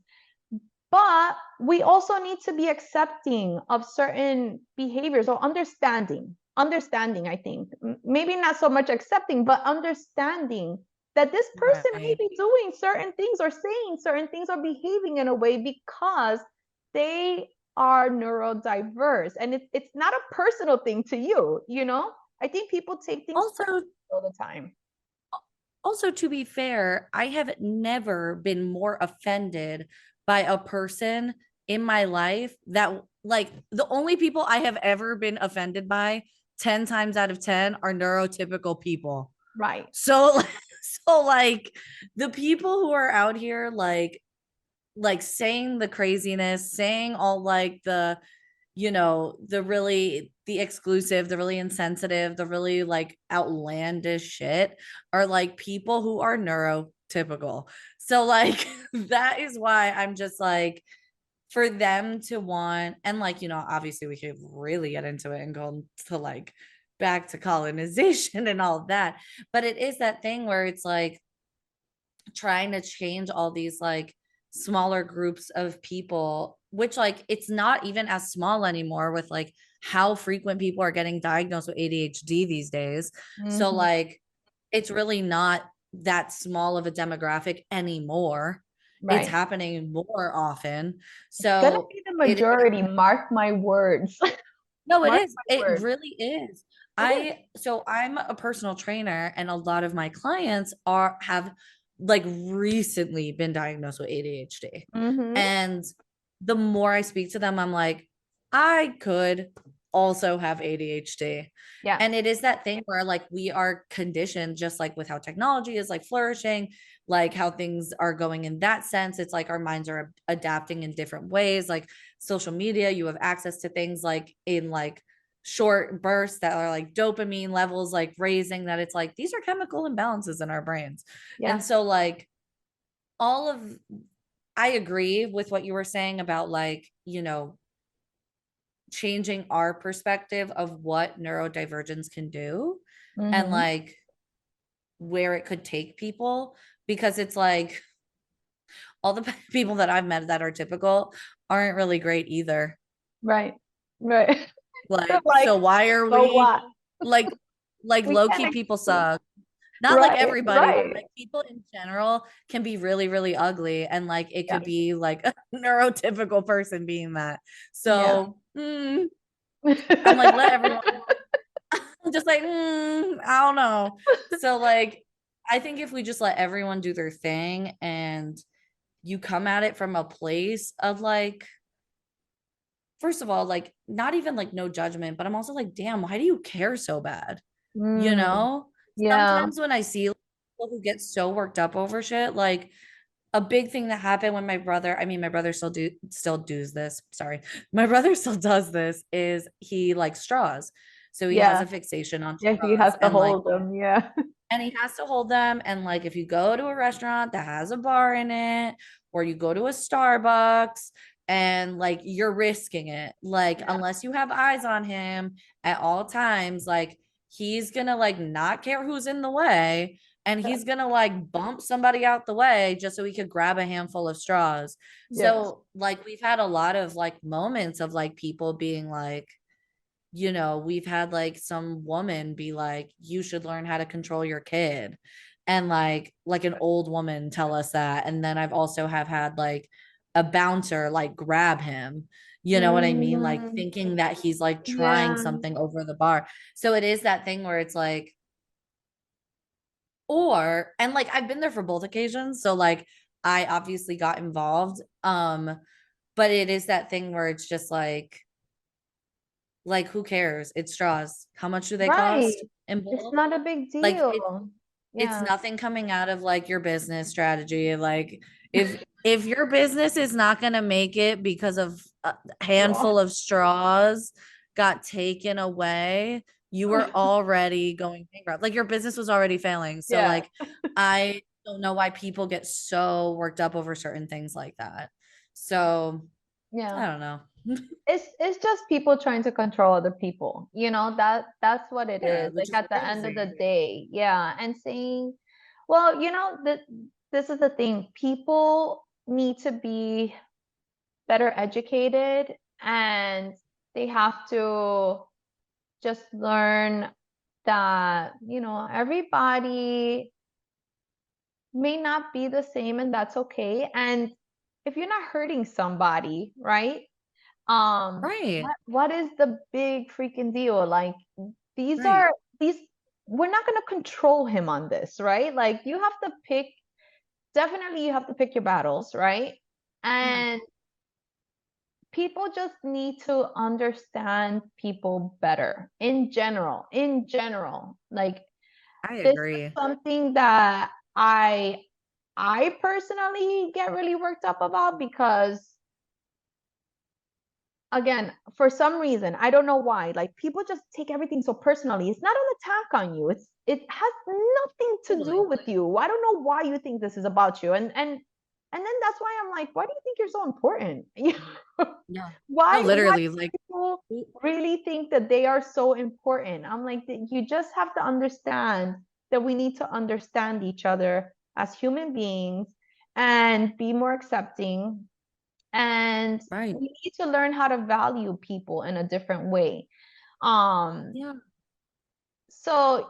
But we also need to be accepting of certain behaviors, or understanding, I think. Maybe not so much accepting, but understanding that this person may Right. be doing certain things or saying certain things or behaving in a way because they are neurodiverse. And it's not a personal thing to you. I think people take things Also, personally all the time. Also, to be fair, I have never been more offended by a person in my life that, like, the only people I have ever been offended by 10 times out of 10 are neurotypical people. Right. So, so like the people who are out here like saying the craziness, saying all like the really the exclusive, the really insensitive, the really like outlandish shit are like people who are neurotypical. So like that is why I'm just like, for them to want, and like obviously we could really get into it and go to like back to colonization and all of that, but it is that thing where it's like trying to change all these like smaller groups of people, which like it's not even as small anymore with like how frequent people are getting diagnosed with ADHD these days. So Mm-hmm. like it's really not that small of a demographic anymore. It's Right. happening more often. It's gonna So be the it majority. Mark my words. no, it Mark is. my It words. really is. It is. I'm a personal trainer, and a lot of my clients have like recently been diagnosed with ADHD. Mm-hmm. And the more I speak to them, I'm like, I could also have ADHD. Yeah. And it is that thing where like we are conditioned, just like with how technology is like flourishing, like how things are going in that sense. It's like our minds are adapting in different ways. Like social media, you have access to things like in like short bursts that are like dopamine levels like raising, that it's like these are chemical imbalances in our brains. And Yeah. so like all of I agree with what you were saying about like changing our perspective of what neurodivergence can do, and Mm-hmm. like where it could take people, because it's like all the people that I've met that are typical aren't really great either. Right. Right. They're Like, like, so why are so we what? like We low can't key people exclude. suck. Not like Right. everybody, but Right. like people in general can be really, really ugly. And like it Yeah. could be like a neurotypical person being that. Yeah. So I'm like, let everyone, I'm just like, I don't know. So like I think if we just let everyone do their thing, and you come at it from a place of like, first of all, like not even like no judgment, but I'm also like, damn, why do you care so bad? You Mm. know, Yeah. sometimes when I see people who get so worked up over shit, like a big thing that happened when my brother still does this. Sorry. My brother still does this, is he likes straws. So he has Yeah. a fixation on Yeah. He straws, has to hold them. Yeah. and he has to hold them. And like if you go to a restaurant that has a bar in it, or you go to a Starbucks, and like you're risking it, like Yeah. unless you have eyes on him at all times, like he's gonna like not care who's in the way, and Yeah. he's gonna like bump somebody out the way just so he could grab a handful of straws. Yes. So like we've had a lot of like moments of like people being like, we've had like some woman be like, you should learn how to control your kid. And like an old woman tell us that. And then I've also have had like a bouncer like grab him. You know what I mean? Like Mm. thinking that he's like trying Yeah. something over the bar. So it is that thing where it's like, and like I've been there for both occasions. So like I obviously got involved. but it is that thing where it's just like who cares? It's straws. How much do they Right. cost in It's bulk? not a big Like deal. it's Yeah. nothing coming out of like your business strategy. Like if your business is not going to make it because of a Straw. handful of straws got taken away, you were already going bankrupt. Like your business was already failing. So Yeah. like I don't know why people get so worked up over certain things like that. So Yeah. I don't know. It's just people trying to control other people. That's what it Yeah, is. which Like is at the end of the crazy. day. Yeah. And saying, well, this is the thing. People need to be better educated, and they have to just learn that, everybody may not be the same, and that's okay. And if you're not hurting somebody, right? Right. What is the big freaking deal? Like these Right. are these we're not going to control him on this, right? Like you have to pick, definitely you have to pick your battles, right? Yeah, And people just need to understand people better in general. Like I this is agree. something that I personally get really worked up about, because again, for some reason, I don't know why, like people just take everything so personally. It's not an attack on you. It has nothing to do Totally. with you. I don't know why you think this is about you. And then that's why I'm like, why do you think you're so important? Yeah. No, Why literally, do like, people really think that they are so important? I'm like, you just have to understand that we need to understand each other as human beings and be more accepting, and right. we need to learn how to value people in a different way. um Yeah. so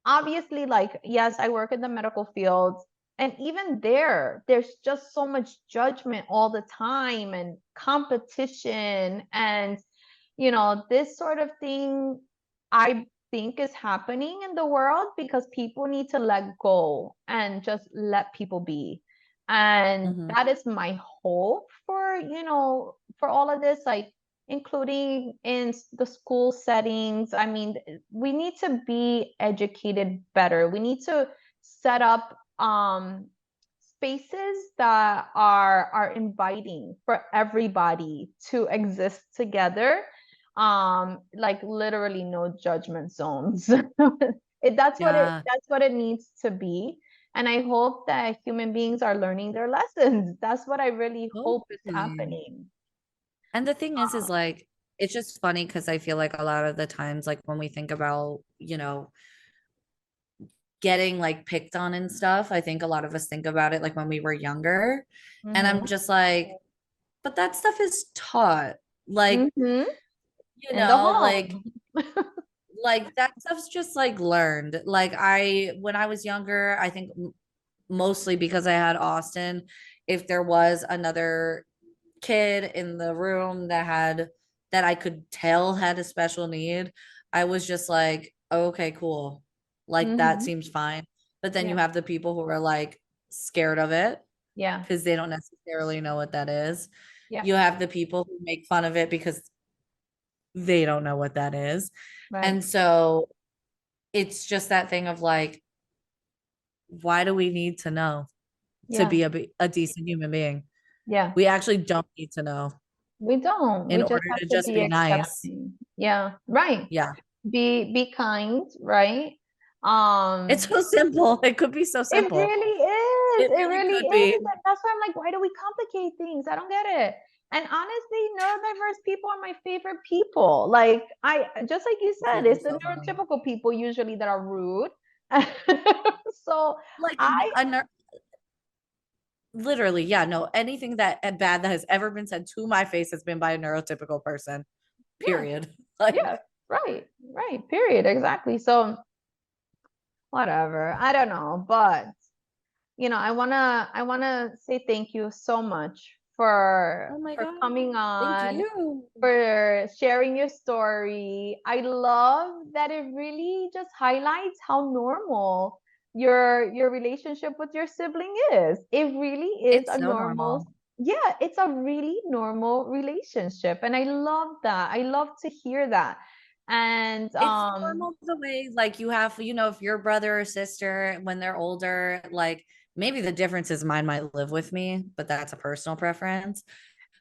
obviously, like, yes, I work in the medical field, and even there's just so much judgment all the time, and competition, and this sort of thing I think is happening in the world because people need to let go and just let people be. And Hmm. that is my hope for all of this, like including in the school settings. I mean, we need to be educated better. We need to set up spaces that are inviting for everybody to exist together, like literally no judgment zones. Yeah. That's what it needs to be. And I hope that human beings are learning their lessons. That's what I really hope is Totally. happening. And the thing is like, it's just funny because I feel like a lot of the times, like when we think about, getting like picked on and stuff, I think a lot of us think about it like when we were younger. And I'm Mm-hmm. just like, but that stuff is taught. Like, Mm-hmm. In the like home. that stuff's just like learned. Like when I was younger, I think mostly because I had Austin, if there was another kid in the room that I could tell had a special need, I was just like, oh, okay, cool. Like that Mm-hmm. seems fine. But then Yeah. you have the people who are like scared of it Yeah. because they don't necessarily know what that is. Yeah. You have the people who make fun of it because they don't know what that is. Right. And so it's just that thing of like, why do we need to know to Yeah. be a decent human being? Yeah. We actually don't need to know We don't. in We just order have to to just be be nice. accepting. Yeah. Right. Yeah. Be kind, right? It's Um, so simple. It could be so it simple. really is. It It really really could is. be. And that's why I'm like, why do we complicate things? I don't get it. And honestly, neurodiverse people are my favorite people. Like I just like you I said, love them it's the so much. neurotypical people usually that are rude. So Like I literally, yeah, no, anything that bad that has ever been said to my face has been by a neurotypical person. yeah, Period. yeah, Like, right, right, period, exactly. So whatever. I don't know, but I wanna say thank you so much for oh my for God. coming Thank on, you. for sharing your story. I love that it really just highlights how normal your relationship with your sibling is. It really is It's a so normal normal. yeah, it's a really normal relationship. And I love that. I love to hear that. And It's normal the way like you have, if your brother or sister when they're older, like maybe the difference is mine might live with me, but that's a personal preference.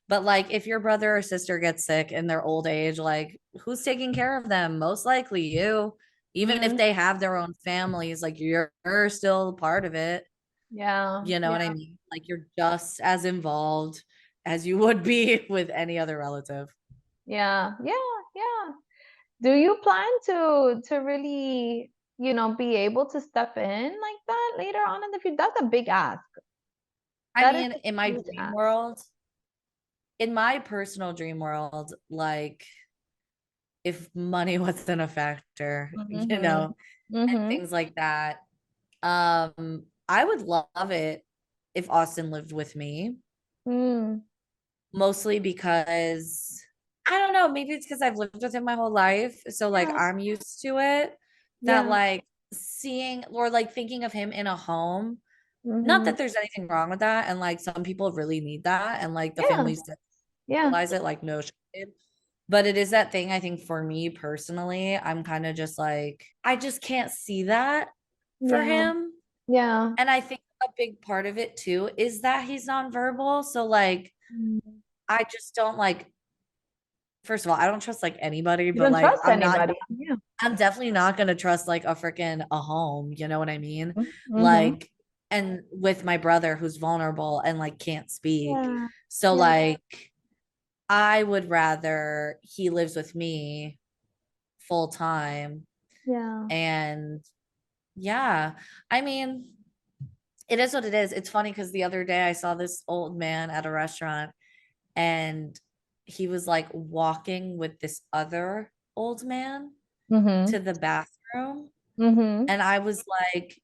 But like if your brother or sister gets sick in their old age, like who's taking care of them? Most likely you. Even if mm, they have their own families, like you're still part of it. yeah, You know what I yeah, mean? Like you're just as involved as you would be with any other relative. yeah, yeah, yeah. Do you plan to really, be able to step in like that later on in the future? That's a big ask. I That is mean, a in my huge dream ask. world, in my personal dream world, like if money wasn't a factor, Mm-hmm. and Mm-hmm. things like that, I would love it if Austin lived with me, Mm. mostly because I don't know, maybe it's because I've lived with him my whole life. So like Yeah. I'm used to it that Yeah. like seeing or like thinking of him in a home. Not Mm-hmm. that there's anything wrong with that. And like some people really need that. And like the Yeah. families that Yeah. realize it, like no shit. But it is that thing, I think for me personally, I'm kind of just like, I just can't see that for Yeah. him. Yeah. And I think a big part of it too is that he's nonverbal. So like Mm. I just don't like, first of all, I don't trust like anybody, You but don't like trust anybody. Yeah. I'm definitely not gonna trust like a home, you know what I mean? Mm-hmm. Like, and with my brother who's vulnerable and like can't speak. Yeah. So Yeah. like I would rather he lives with me full time. Yeah. And yeah, I mean, it is what it is. It's funny because the other day I saw this old man at a restaurant and he was like walking with this other old man Mm-hmm. to the bathroom. Mm-hmm. And I was like,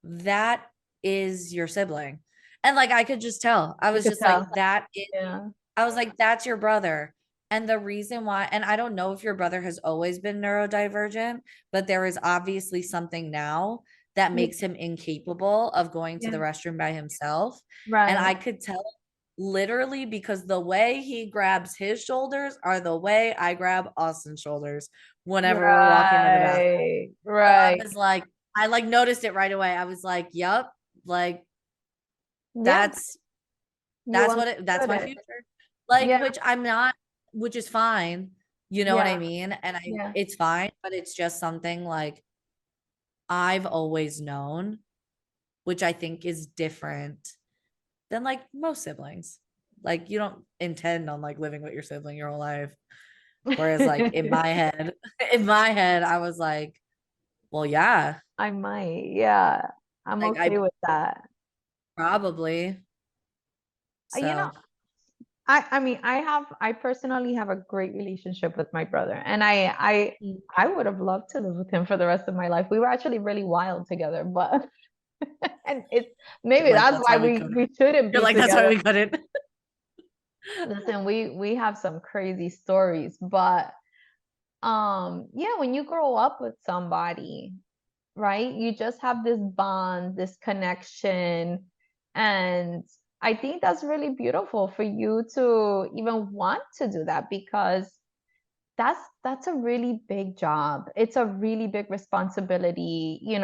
that is your sibling. And like I could just tell. I You was could just like, tell. that is, Yeah. I was like, that's your brother. And the reason why, and I don't know if your brother has always been neurodivergent, but there is obviously something now that Yeah. makes him incapable of going to Yeah. the restroom by himself. And Right. I could tell literally because the way he grabs his shoulders are the way I grab Austin's shoulders whenever we're walking to the bathroom. Right. So I Right. was like, I like noticed it right away. I was like, yup, like Yeah. that's You that's understood my it. future. Like, Yeah. which I'm not, which is fine. You know what Yeah. I mean? And Yeah. it's fine, but it's just something like I've always known, which I think is different than like most siblings. Like you don't intend on like living with your sibling your whole life. Whereas like in my head, in my head, I was like, well, yeah, I might. Yeah. I'm like okay I with that. probably. You know, So I mean, I personally have a great relationship with my brother, and I would have loved to live with him for the rest of my life. We were actually really wild together, but and it's maybe like that's that's why why we we couldn't. shouldn't You're be like, that's why together. we couldn't. Listen, we have some crazy stories, but yeah, when you grow up with somebody, right? You just have this bond, this connection. And I think that's really beautiful for you to even want to do that because that's a really big job. It's a really big responsibility, even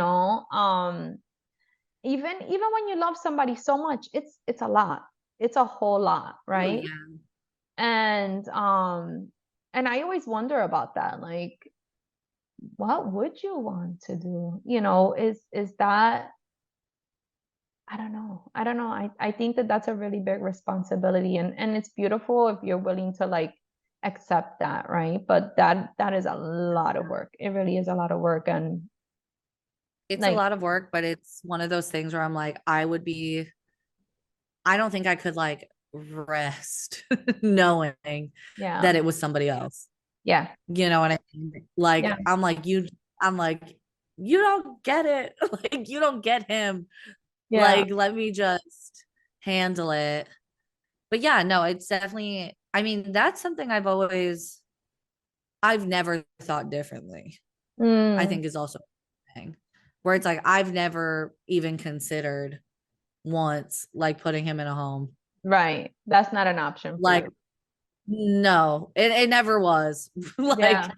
when you love somebody so much, it's a lot. It's a whole lot, Oh right? yeah. And I always wonder about that. Like, what would you want to do? Is that I don't know. I don't know. I think that that's a really big responsibility and it's beautiful if you're willing to like accept that, right? But that is a lot of work. It really is a lot of work and It's a like lot of work, but it's one of those things where I'm like, I don't think I could like rest knowing yeah. that it was somebody else. Yeah. You know what I mean? Yeah. Like, I'm like, you don't get it. Like, you don't get him. Yeah. Like, let me just handle it. But yeah, no, it's definitely, I mean, that's something I've never thought differently. I Mm, think is also a thing where it's like I've never even considered once like putting him in a home. Right. That's not an option for Like, you. no, it never was. Like, Yeah. it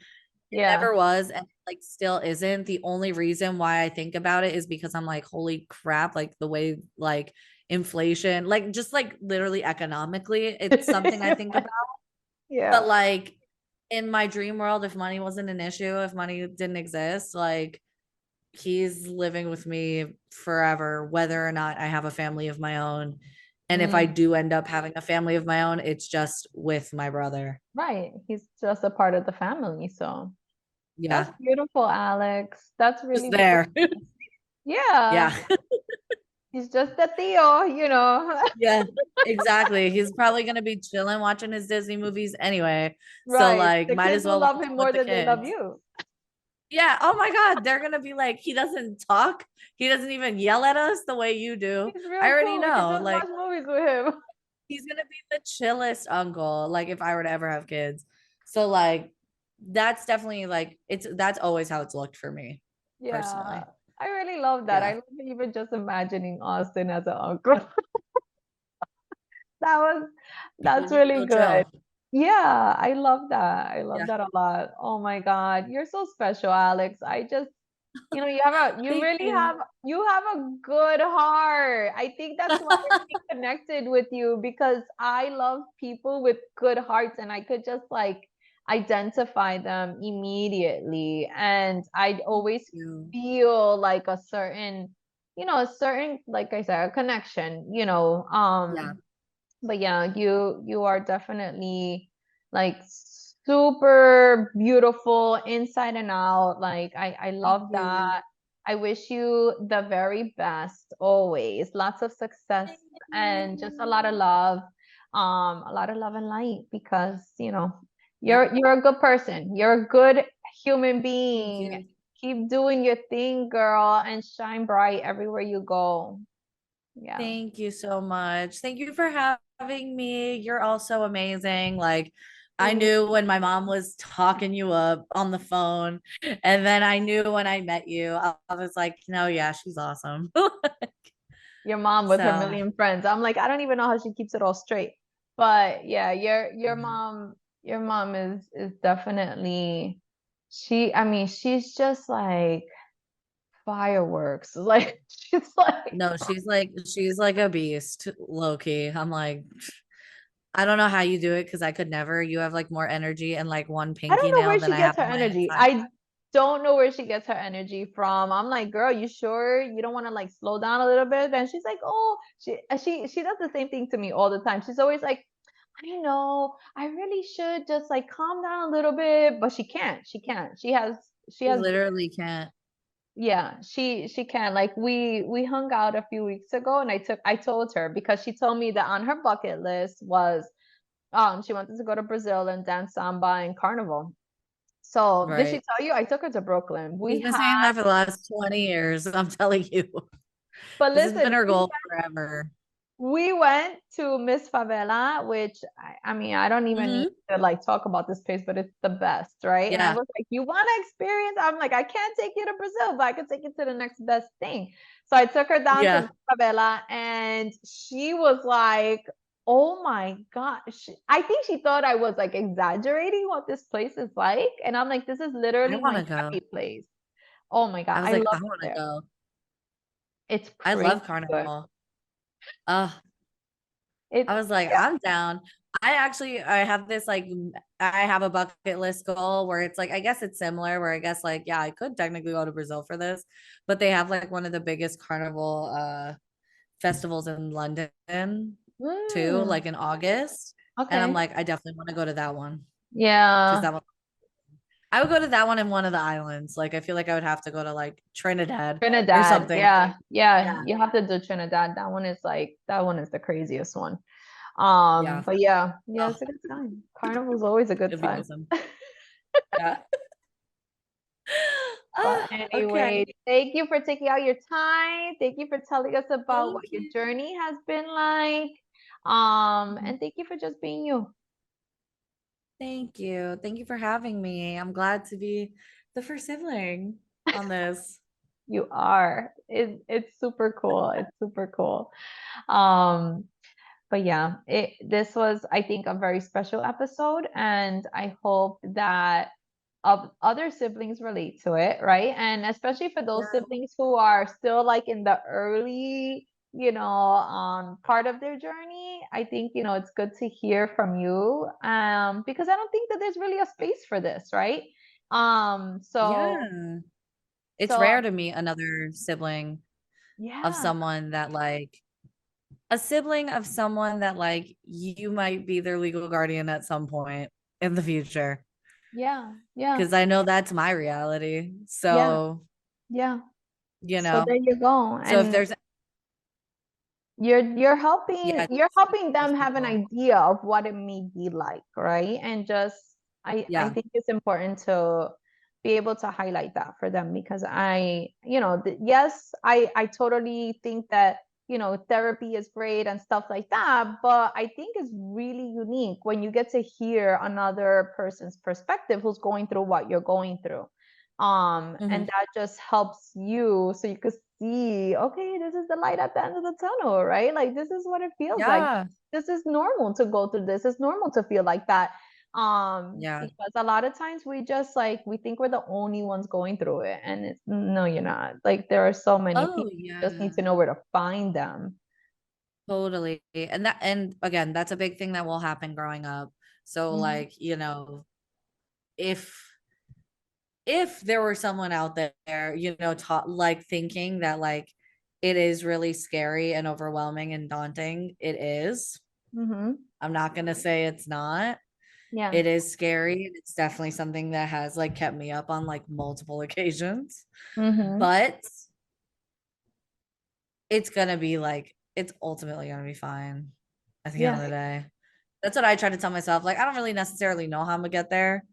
Yeah. never was, and like still isn't. The only reason why I think about it is because I'm like, holy crap, like the way like inflation, like just like literally economically, it's something I think about. But Yeah. like in my dream world, if money wasn't an issue, if money didn't exist, like he's living with me forever, whether or not I have a family of my own. And if I Mm. do end up having a family of my own, it's just with my brother. Right. He's just a part of the family. So that's Yeah, beautiful, Alex. That's just really there. beautiful. Yeah. Yeah. He's just a Theo, you know. Yeah, exactly. He's probably gonna be chilling watching his Disney movies anyway. So Right. like The might kids as will well love watch him it more with the than they love kids. you. Yeah. Oh my God. They're gonna be like, he doesn't talk. He doesn't even yell at us the way you do. He's I real already cool. We can know. just watch Like movies with him. he's gonna be the chillest uncle, like if I were to ever have kids. So like that's definitely like that's always how it's looked for me Yeah. personally. I really love that. I Yeah. love even just imagining Austin as an uncle. That was that's really So good. chill. Yeah, I love that. I love Yeah. that a lot. Oh my God, you're so special, Alex. I just, you have you Thank really you. have a good heart. I think that's why I really connected with you because I love people with good hearts and I could just like identify them immediately. And I'd Thank always you. feel like a certain, a certain, like I said, a connection, Yeah. but yeah, you are definitely like super beautiful inside and out. Like I Thank love you. that. I wish you the very best always. Lots of success Thank and just you. a lot of love and light because, Yeah. you're a good person. You're a good human Thank being. you. Keep doing your thing, girl, and shine bright everywhere you go. Yeah. Thank you so much. Thank you for having me. You're also amazing. Like, I Thank knew when my mom was talking you up on the phone, and then I knew when I met you, I was like, no, yeah, she's awesome. your mom with her So, million friends. I'm like, I don't even know how she keeps it all straight. But yeah, yeah. your mom is definitely I mean, she's just like fireworks. Like she's like No, she's like a beast, low key. I'm like, I don't know how you do it because I could never. You have like more energy and like one I don't pinky know nail where than she I gets have her on my energy. entire. I don't know where she gets her energy from. I'm like, girl, you sure you don't want to like slow down a little bit? And she's like, oh, she does the same thing to me all the time. She's always like, I know, I really should just like calm down a little bit, but she can't. She can't. She You has literally can't. yeah, she can. Like we hung out a few weeks ago and I told her because she told me that on her bucket list was she wanted to go to Brazil and dance samba and carnival. So did she Right. tell you? I took her to Brooklyn. She's been saying that for the last 20 years. I'm telling you. But This has been listen, her goal forever. we went to Miss Favela, which I mean, I don't even need Hmm. to like talk about this place, but it's the best, right? And I Yeah. was like, you want to experience? I'm like, I can't take you to Brazil, but I could take you to the next best thing. So I took her down to Yeah. Miss Favela, and she was like, oh my gosh. I think she thought I was like exaggerating what this place is like. And I'm like, this is I literally want my to go. happy place. Oh my God, I was I like, love I it want to there. go. It's I crazy love good. carnival. Uh, I It's was like, I'm down. I have this like I have a bucket list goal where it's like I guess it's similar where I guess like yeah, I could technically go to Brazil for this, but they have like one of the biggest carnival festivals in London too, mm, like in August. And I'm okay. like, I definitely want to go to that one because Yeah. that one I would go to that one in one of the islands. Like I feel like I would have to go to like Trinidad or Trinidad. something. Yeah. Yeah. Yeah. You have to do Trinidad. That one is the craziest one. Yeah. But yeah, yeah, Oh, it's a good time. Carnival's always a good it'd be time. awesome. Yeah. But Ah, okay. anyway, thank you for taking out your time. Thank you for telling us about Thank what your you. journey has been like. Mhm. And thank you for just being you. Thank you. Thank you for having me. I'm glad to be the first sibling on this. You are. It's super cool. It's super cool. Um, But yeah, this was, I think, a very special episode, and I hope that other siblings relate to it, right? And especially for those Yeah. siblings who are still like in the early, part of their journey, I think, it's good to hear from you, because I don't think that there's really a space for this, right? Um, so Yeah. It's so rare to meet another sibling of yeah, someone that like a sibling of someone that like you might be their legal guardian at some point in the future. yeah, yeah, Because I know that's my reality. yeah, So, yeah. you So know, there you go. so if And there's, you're helping yeah, you're just helping those them have an people. idea of what it may be like, right? And just I Yeah. think it's important to be able to highlight that for them, because yes, I totally think that therapy is great and stuff like that, but I think it's really unique when you get to hear another person's perspective who's going through what you're going through. And Mhm. that just helps you, so you could see, okay, this is the light at the end of the tunnel, right? Like, this is what it feels like. Yeah. This is normal to go through this. It's normal to feel like that. Yeah. Because a lot of times we just like, we think we're the only ones going through it. And it's, no, you're not. Like, there are so many Oh, people, you just need yeah. to know where to find them. Totally. And again, that's a big thing that will happen growing up. So Mhm. like, if if there were someone out there, taught like thinking that like it is really scary and overwhelming and daunting, it is. Mhm. I'm not gonna say it's not. Yeah. It is scary and it's definitely something that has like kept me up on like multiple occasions. Mhm. But it's gonna be like it's ultimately gonna be fine at the end of Yes. the day. That's what I try to tell myself. Like, I don't really necessarily know how I'm gonna get there,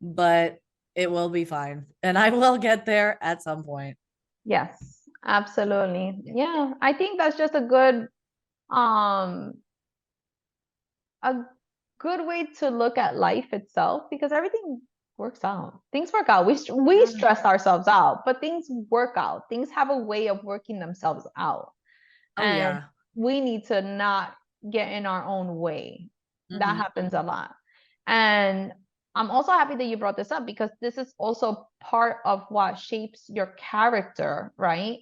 but it will be fine. And I will get there at some point. Yes. Absolutely. Yeah. Yeah. I think that's just um a good way to look at life itself, because everything works out. Things work out. We Yeah. stress ourselves out, but things work out. Things have a way of working themselves out. Oh And yeah. we need to not get in our own way. That Hmm. happens a lot. And I'm also happy that you brought this up, because this is also part of what shapes your character, right?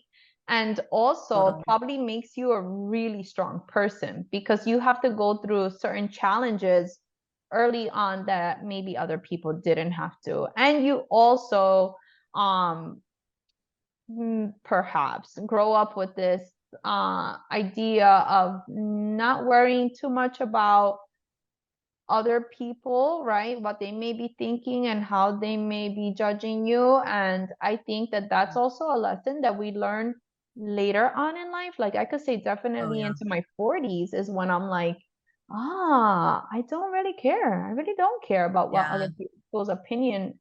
And also Totally. probably makes you a really strong person, because you have to go through certain challenges early on that maybe other people didn't have to. And you also um perhaps grow up with this idea of not worrying too much about other people, right? What they may be thinking and how they may be judging you. And I think that that's also a lesson that we learn later on in life. Like, I could say Oh definitely yeah. into my 40s is when I'm like, I don't really care. I really don't care about what other Yeah. people's opinion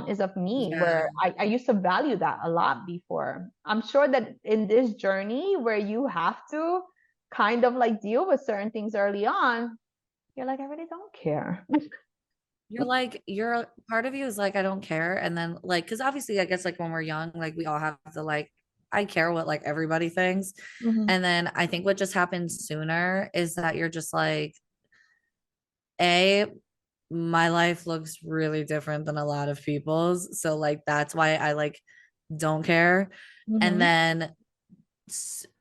is of me, Yeah. where I used to value that a lot before. I'm sure that in this journey where you have to kind of like deal with certain things early on, you're like, I really don't care. You're like, you're part of you is like, I don't care. And then like, cause obviously I guess like when we're young, like we all have to like, I care what like everybody thinks. Mhm. And then I think what just happens sooner is that you're just like, A, my life looks really different than a lot of people's. So like that's why I like don't care. And Mhm. then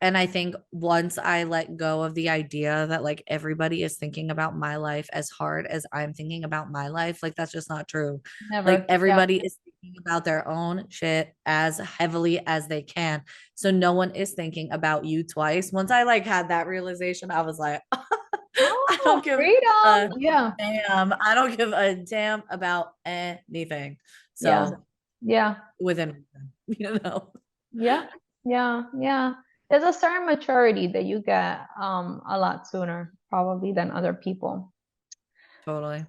and I think once I let go of the idea that like everybody is thinking about my life as hard as I'm thinking about my life, like that's just not true. Like Never. Yeah. everybody is thinking about their own shit as heavily as they can. So no one is thinking about you twice. Once I like had that realization, I was like, I Oh, don't give a freedom. Yeah. damn. I don't give a damn about anything. Yeah. So Yeah. within reason, you know. Yeah. Yeah. Yeah. There's a certain maturity that you get a lot sooner probably than other people. Totally.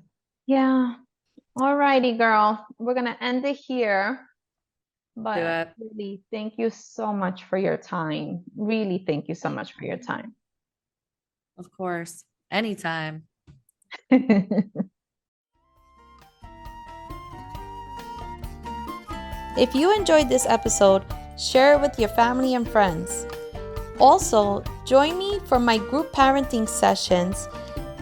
Yeah. Alrighty, girl. We're gonna end it here. Do But it. really, thank you so much for your time. Really, thank you so much for your time. Of course. Anytime. If you enjoyed this episode, share it with your family and friends. Also, join me for my group parenting sessions.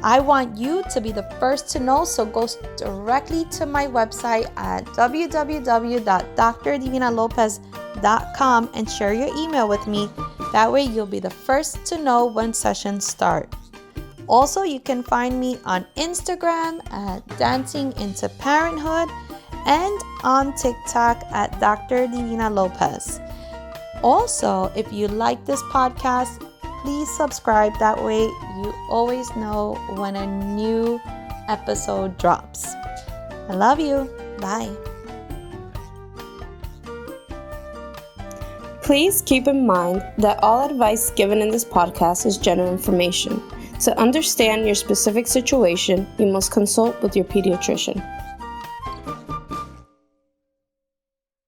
I want you to be the first to know, so go directly to my website at www.drdivinalopez.com and share your email with me. That way you'll be the first to know when sessions start. Also, you can find me on Instagram at Dancing into Parenthood and on TikTok at Dr. Divina Lopez. Also, if you like this podcast, please subscribe. That way you always know when a new episode drops. I love you. Bye. Please keep in mind that all advice given in this podcast is general information. To understand your specific situation, you must consult with your pediatrician.